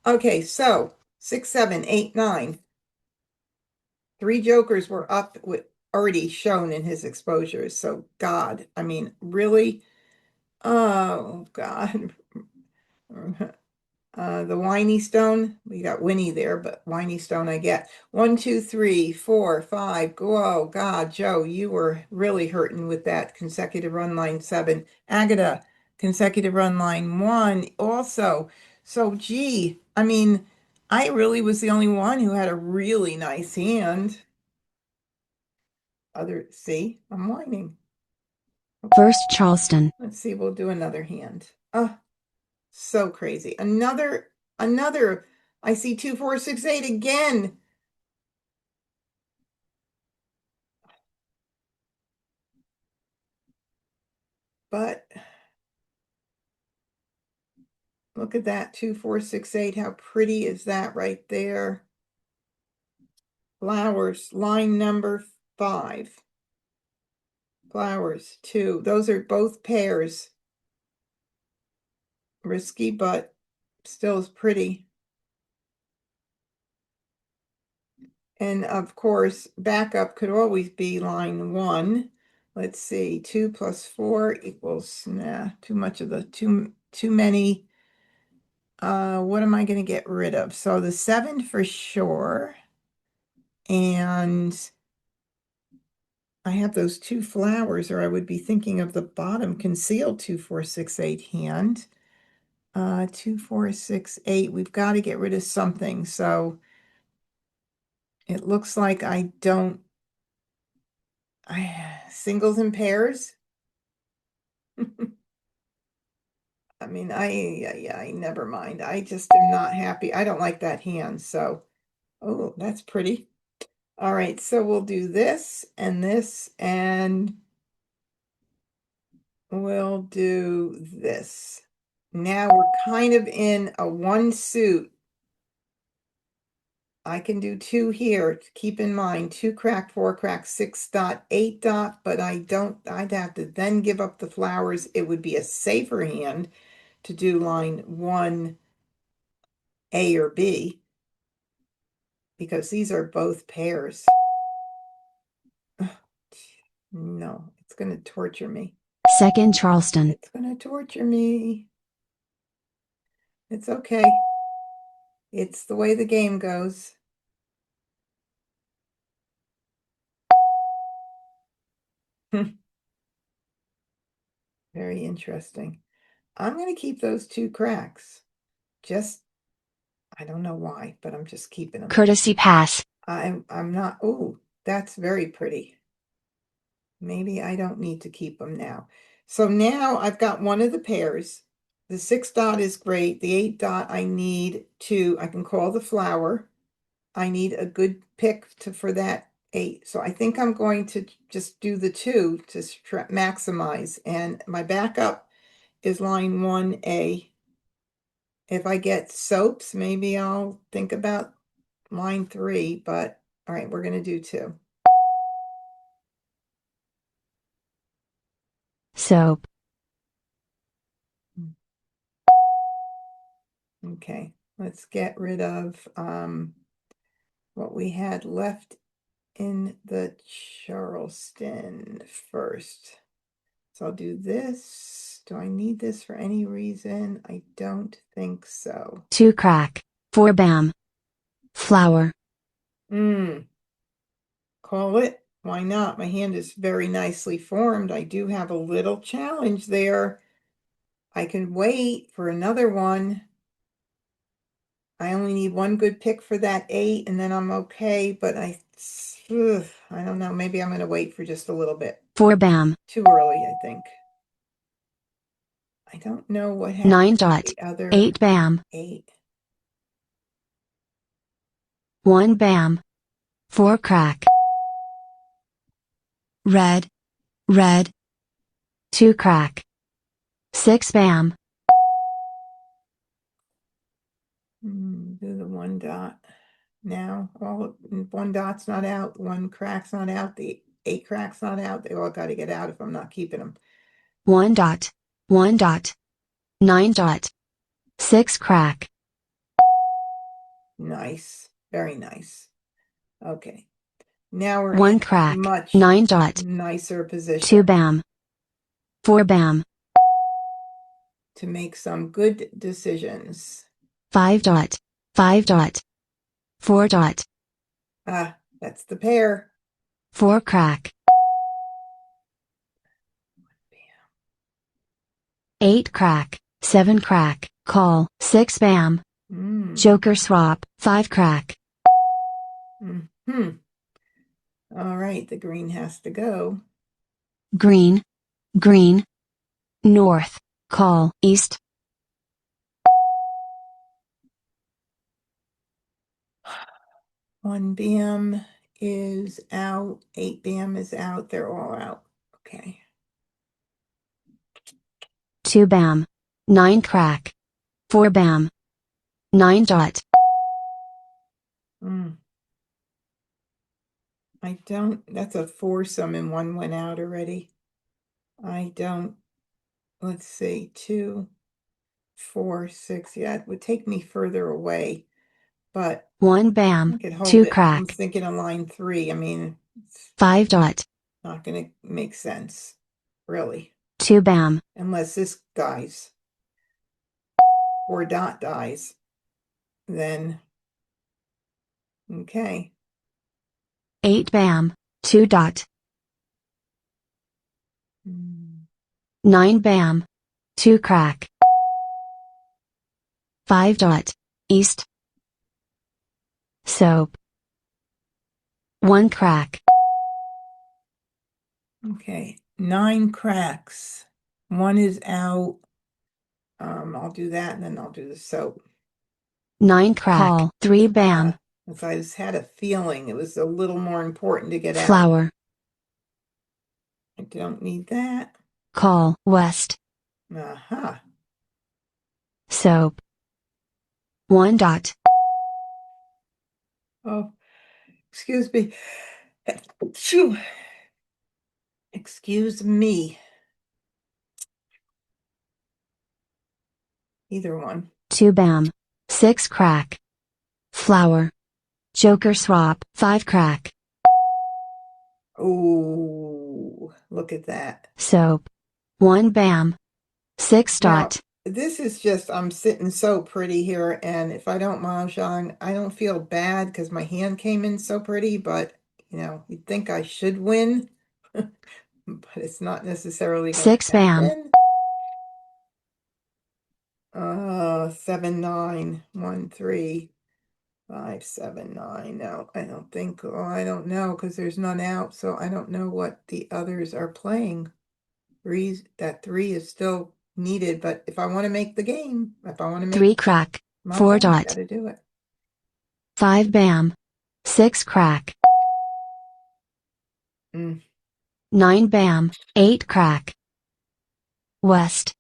Okay, so 6, 7, 8, 9. 3 jokers were up with already shown in his exposures. So God, I mean, really? Oh God. The Whiny Stone, we got Winnie there, but Whiny Stone I get. 1, 2, 3, 4, 5. Oh, God, Joe, you were really hurting with that consecutive run line 7. Agatha, consecutive run line 1 also. So, gee, I mean, I really was the only one who had a really nice hand. See, I'm whining. First Charleston. Let's see, we'll do another hand. Oh, so crazy. Another. I see 2, 4, 6, 8 again. But look at that, 2, 4, 6, 8. How pretty is that right there? Flowers, line number 5. Flowers, 2. Those are both pairs. Risky, but still is pretty. And of course, backup could always be line 1. Let's see, 2 plus 4 equals, nah, too much of the, too many. What am I going to get rid of? So the 7 for sure. And I have those 2 flowers, or I would be thinking of the bottom concealed 2, 4, 6, 8 hand. 2, 4, 6, 8. We've got to get rid of something. So it looks like I don't. Singles and pairs. I mean, yeah, never mind. I just am not happy. I don't like that hand. So, oh, that's pretty. All right, so we'll do this, and we'll do this. Now we're kind of in a 1 suit. I can do 2 here. Keep in mind, 2 crack, 4 crack, 6 dot, 8 dot, but I'd have to then give up the flowers. It would be a safer hand to do line 1, A or B, because these are both pairs. No, it's going to torture me. Second Charleston. It's going to torture me. It's okay. It's the way the game goes. Very interesting. I'm going to keep those 2 cracks. Just, I don't know why, but I'm just keeping them. Courtesy pass. I'm not, oh, that's very pretty. Maybe I don't need to keep them now. So now I've got one of the pairs. The 6 dot is great. The 8 dot I need to, I can call the flower. I need a good pick for that 8. So I think I'm going to just do the 2 to maximize. And my backup is line 1A. If I get soaps, maybe I'll think about line 3, but all right, we're going to do 2. Soap. Okay, let's get rid of what we had left in the Charleston first. So I'll do this. Do I need this for any reason? I don't think so. 2 crack, 4 bam. Flour. Call it. Why not? My hand is very nicely formed. I do have a little challenge there. I can wait for another one. I only need one good pick for that 8 and then I'm okay, but I don't know. Maybe I'm going to wait for just a little bit. 4 bam. Too early, I think. I don't know what happened 9 to dot. the other 8 bam. 8. 1 bam. 4 crack. Red. Red. 2 crack. 6 bam. Do the 1 dot. Now, all 1 dot's not out, 1 crack's not out, the 8 crack's not out. They all got to get out if I'm not keeping them. 1 dot. 1 dot. 9 dot. 6 crack. Nice. Very nice. Okay. Now we're 1 in crack. a much 9 dot. nicer position 2 bam. 4 bam. to make some good decisions. 5 dot. 5 dot. 4 dot. Ah, that's the pair. 4 crack. 8 crack. 7 crack. Call. 6 bam. Joker swap. 5 crack. All right, the green has to go. Green. Green. North. Call. East. 1 bam is out, 8 bam is out, they're all out. Okay. 2 bam. 9 crack. 4 bam. 9 dot. I don't, that's a foursome and 1 went out already. I don't, let's see, 2, 4, 6, yeah, it would take me further away, but 1 I bam. could hold 2 it. I'm crack. thinking of line 3. I mean, it's 5 dot. not going to make sense, really, 2 bam. unless this dies or dot dies, then, okay. 8 bam. 2 dot. 9 bam. 2 crack. 5 dot. East. Soap. 1 crack. Okay, 9 cracks. 1 is out. I'll do that and then I'll do the soap. 9 crack. Call. 3 bam. If I just had a feeling it was a little more important to get out. Flour. I don't need that. Call. West. Aha. Soap. 1 dot. Oh, excuse me. Phew. Excuse me. Either one. 2 bam. 6 crack. Flour. Joker swap. 5 crack. Oh, look at that. Soap. 1 bam. 6 dot. Now, this is just, I'm sitting so pretty here, and if I don't mahjong, I don't feel bad because my hand came in so pretty, but, you know, you'd think I should win, but it's not necessarily going 6 to bam. happen. 7, 9, 1, 3, 5, 7, 9. No, I don't think, oh, I don't know, because there's none out, so I don't know what the others are playing. That 3 is still needed, but if I want to make the game, if I want to make 3 crack. 4 dot. gotta do it. 5 bam. 6 crack. 9 bam. 8 crack. West.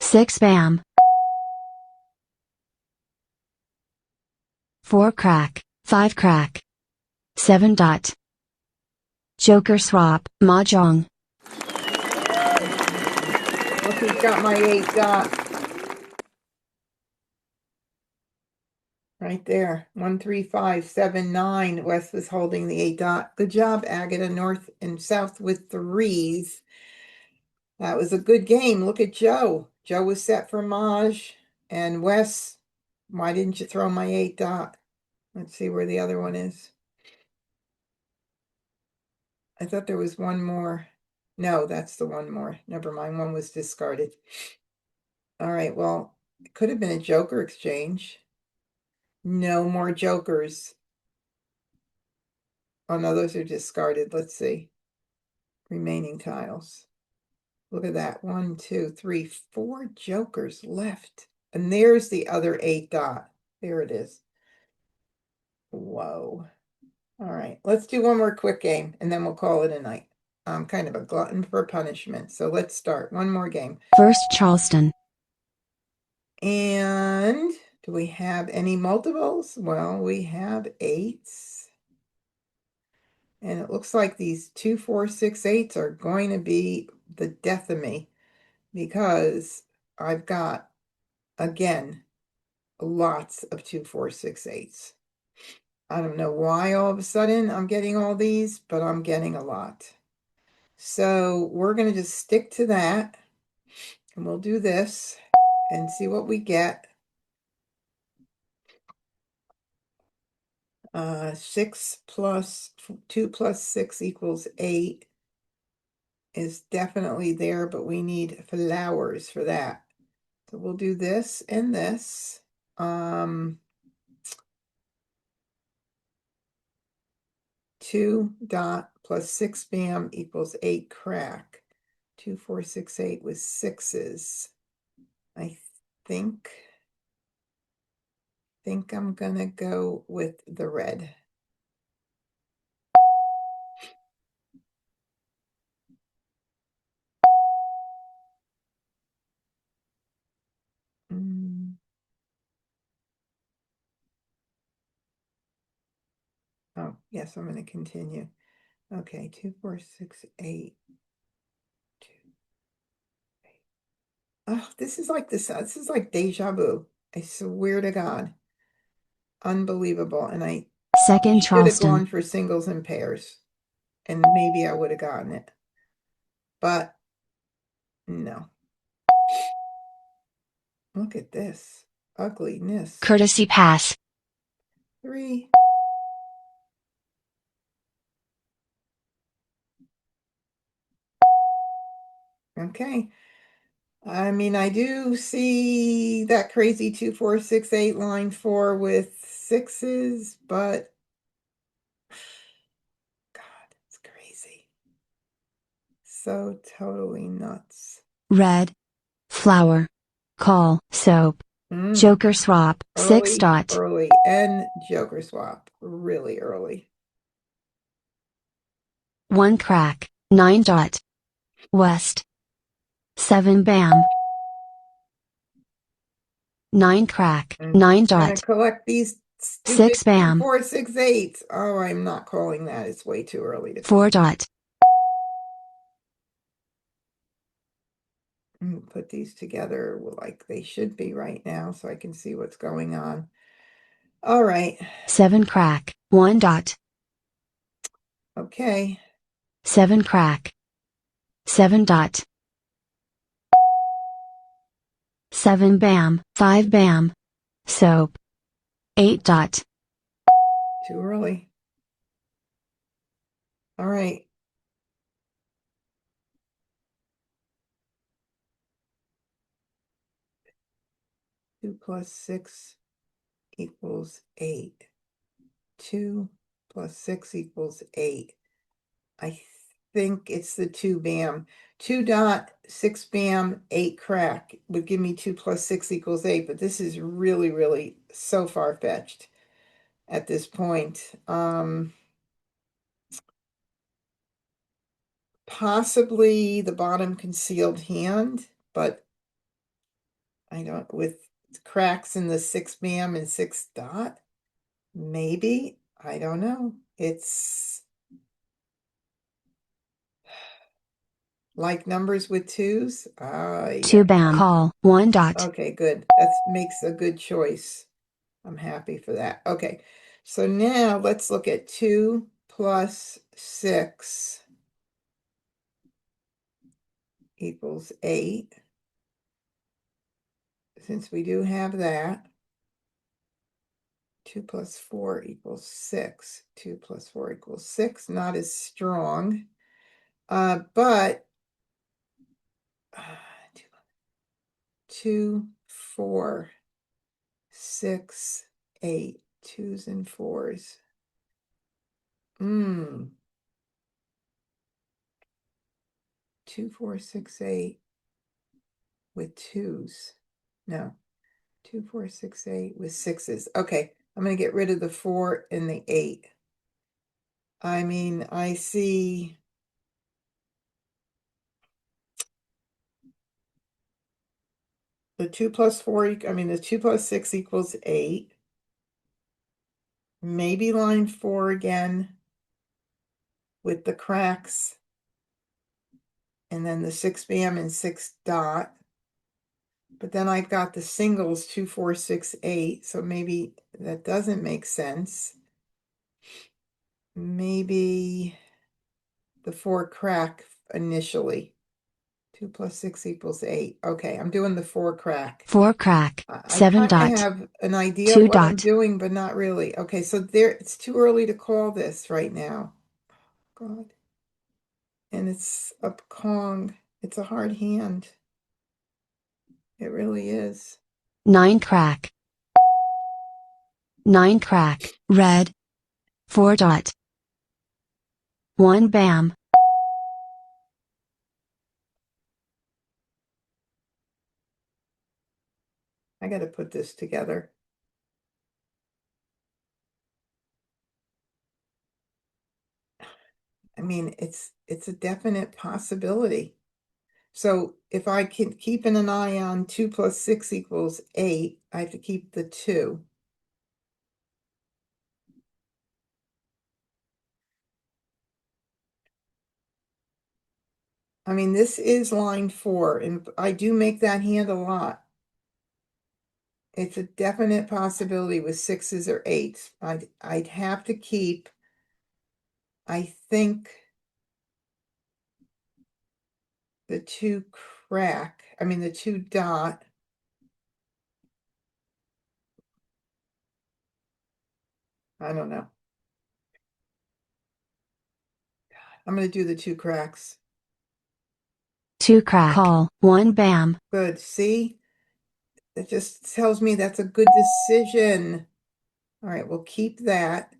6 bam. 4 crack. 5 crack. 7 dot. Joker swap. Mah Jongg. Look who's got my 8 dot. Right there. 1, 3, 5, 7, 9. Wes was holding the 8 dot. Good job, Agata. North and south with threes. That was a good game. Look at Joe. Joe was set for Maj. And Wes, why didn't you throw my 8 dot? Let's see where the other one is. I thought there was one more. No, that's the one more. Never mind. One was discarded. All right. Well, it could have been a joker exchange. No more jokers. Oh, no, those are discarded. Let's see. Remaining tiles. Look at that. 1, 2, 3, 4 jokers left. And there's the other 8 dot. There it is. Whoa. All right. Let's do one more quick game and then we'll call it a night. I'm kind of a glutton for punishment. So let's start. One more game. First Charleston. And do we have any multiples? Well, we have 8s. And it looks like these 2, 4, 6, 8s are going to be the death of me because I've got, again, lots of 2, 4, 6, 8s. I don't know why all of a sudden I'm getting all these, but I'm getting a lot. So we're going to just stick to that and we'll do this and see what we get. 6 plus 2 plus 6 equals 8 is definitely there, but we need flowers for that. So we'll do this and this. 2 dot plus 6 bam equals 8 crack. 2, 4, 6, 8 with 6s. I think I'm gonna go with the red. Oh, yes, I'm going to continue. Okay, 2, 4, 6, 8. 2, 8. Oh, this is like this. This is like deja vu. I swear to God, unbelievable. And I Second should have Charleston. gone for singles and pairs, and maybe I would have gotten it, but no. Look at this ugliness. Courtesy pass. 3. Okay. I mean, I do see that crazy 2, 4, 6, 8 line 4 with 6s, but God, it's crazy. So totally nuts. Red. Flower. Call. Soap. Joker swap. 6 Early, dot. early, and joker swap. Really early. 1 crack. 9 dot. West. 7 bam. 9 crack. I'm 9 gonna dot. collect these stupid 6 2, bam. 4, 6, 8. Oh, I'm not calling that. It's way too early to 4 call. dot. Put these together like they should be right now so I can see what's going on. All right. 7 crack. 1 dot. Okay. 7 crack. 7 dot. 7 bam. 5 bam. Soap. 8 dot. Too early. All right. Two plus 6 equals 8. 2 plus 6 equals 8. I think it's the 2 bam. 2 dot, 6 bam, 8 crack would give me 2 plus 6 equals 8, but this is really, really so far-fetched at this point. Possibly the bottom concealed hand, but I don't, with cracks in the 6 bam and 6 dot, maybe, I don't know. It's like numbers with 2s. 2 bam. Call. 1 dot. Okay, good. That makes a good choice. I'm happy for that. Okay, so now let's look at 2 plus 6 equals 8. Since we do have that, 2 plus 4 equals 6. 2 plus 4 equals 6, not as strong. But 2, 4, 6, 8, 2s and 4s. 2, 4, 6, 8 with 2s. No, 2, 4, 6, 8 with 6s. Okay, I'm going to get rid of the 4 and the 8. I mean, I see the 2 plus 4, the 2 plus 6 equals 8. Maybe line 4 again with the cracks. And then the 6 bam and 6 dot. But then I've got the singles 2, 4, 6, 8. So maybe that doesn't make sense. Maybe the 4 crack initially. 2 plus 6 equals 8. Okay, I'm doing the 4 crack. 4 crack, I 7 kind of dot, have an idea 2 what I'm dot. doing, but not really. Okay, so there, it's too early to call this right now. God. And it's a Kong. It's a hard hand. It really is. 9 crack. 9 crack, red. 4 dot. 1 bam. I got to put this together. I mean, it's a definite possibility. So if I can keep an eye on 2 plus 6 equals 8, I have to keep the 2. I mean, this is line 4, and I do make that hand a lot. It's a definite possibility with 6s or 8s. I'd have to keep, I think, the 2 crack, the 2 dot. I don't know. I'm going to do the 2 cracks. 2 crack, call, 1 bam. Good. See? It just tells me that's a good decision. All right, we'll keep that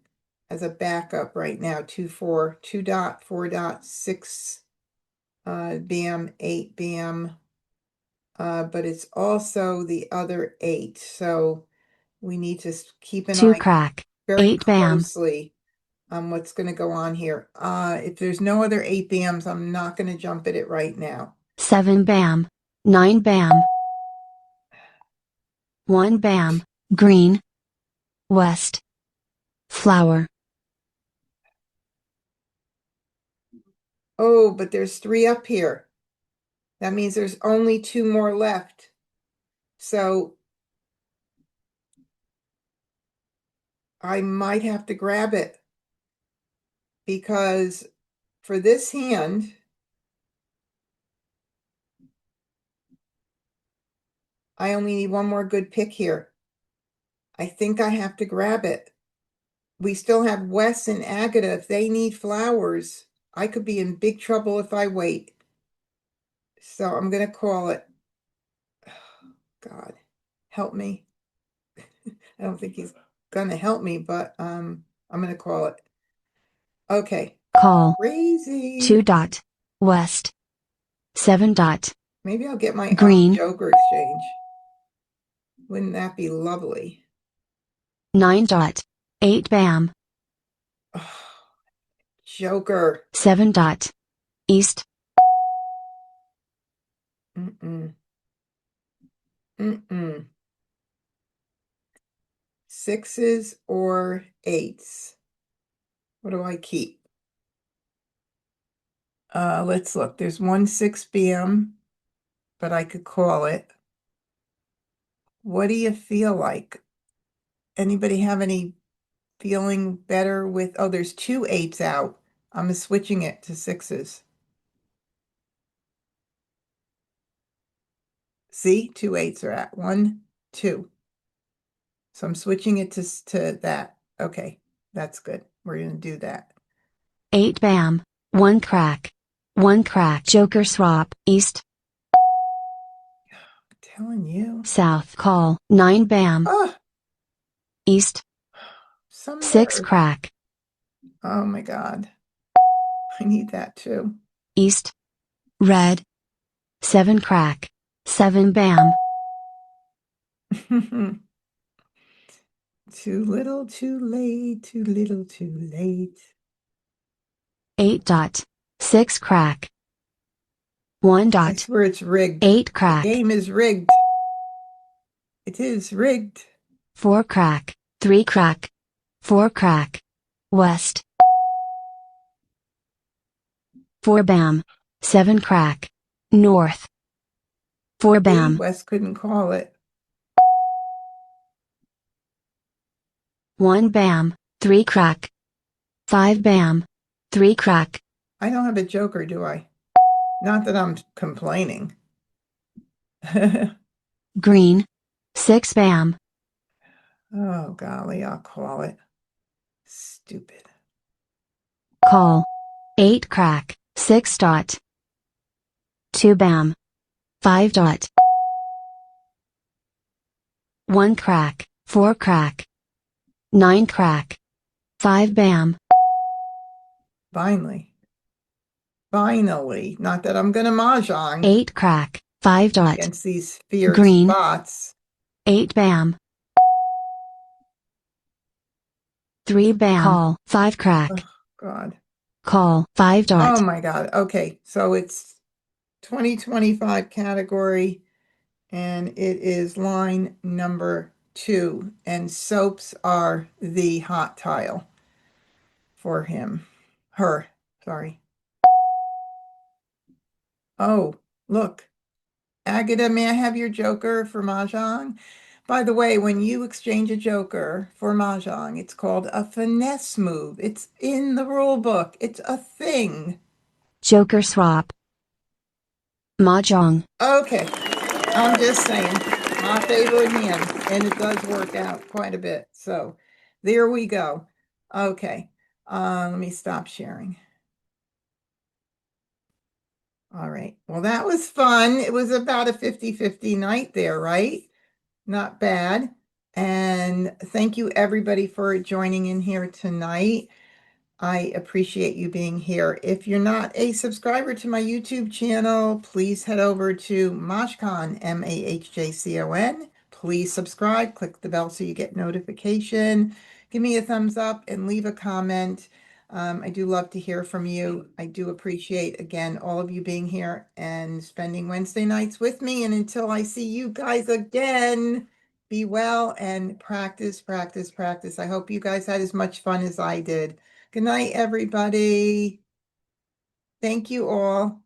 as a backup right now. 2, 4, 2 dot, 4 dot, 6 bam, 8 bam. But it's also the other 8. So we need to keep an 2 eye crack, very 8 bam. closely on what's going to go on here. If there's no other 8 bams, I'm not going to jump at it right now. 7 bam. 9 bam. 1 bam, green. West. Flower. Oh, but there's 3 up here. That means there's only 2 more left. So I might have to grab it because for this hand, I only need one more good pick here. I think I have to grab it. We still have Wes and Agatha. If they need flowers, I could be in big trouble if I wait. So I'm going to call it. God, help me. I don't think he's going to help me, but I'm going to call it. Okay. Call. Crazy. 2 dot. West. 7 dot. Maybe I'll get my Green. Joker exchange. Wouldn't that be lovely? 9 dot. 8 bam. Joker. 7 dot. East. Mm-mm. Mm-mm. 6s or 8s? What do I keep? Let's look. There's 1 6 bam, but I could call it. What do you feel like? Anybody have any feeling better with, oh, there's 2 8s out. I'm switching it to 6s. See, 2 8s are at 1, 2. So I'm switching it to that. Okay, that's good. We're gonna do that. 8 bam. 1 crack. 1 crack. Joker swap. East. I'm telling you. South. Call. 9 bam. Oh, East. some 6 nerve. crack. Oh my God. I need that too. East. Red. 7 crack. 7 bam. Too little, too late, too little, too late. 8 dot. 6 crack. 1 I dot. swear it's rigged. 8 The crack. game is rigged. It is rigged. 4 crack. 3 crack. 4 crack. West. 4 bam. 7 crack. North. 4 See, bam. Wes couldn't call it. 1 bam. 3 crack. 5 bam. 3 crack. I don't have a joker, do I? Not that I'm complaining. Green. 6 bam. Oh, golly, I'll call it. Stupid. Call. 8 crack. 6 dot. 2 bam. 5 dot. 1 crack. 4 crack. 9 crack. 5 bam. Finally. Finally. Not that I'm going to mahjong 8 crack. 5 dot. against these feared Green. spots. 8 bam. 3 bam. Call. 5 crack. Oh, God. Call. 5 dot. Oh, my God. Okay, so it's 2025 category, and it is line number 2, and soaps are the hot tile for him. Her, sorry. Oh, look. Agata, may I have your joker for Mahjong? By the way, when you exchange a joker for Mahjong, it's called a finesse move. It's in the rule book. It's a thing. Joker swap. Mah Jongg. Okay, I'm just saying, my favorite hand, and it does work out quite a bit. So there we go. Okay, let me stop sharing. All right, well, that was fun. It was about a 50-50 night there, right? Not bad. And thank you everybody for joining in here tonight. I appreciate you being here. If you're not a subscriber to my YouTube channel, please head over to MahjCon, MahjCon. Please subscribe, click the bell so you get notification. Give me a thumbs up and leave a comment. I do love to hear from you. I do appreciate, again, all of you being here and spending Wednesday nights with me. And until I see you guys again, be well and practice, practice, practice. I hope you guys had as much fun as I did. Good night, everybody. Thank you all.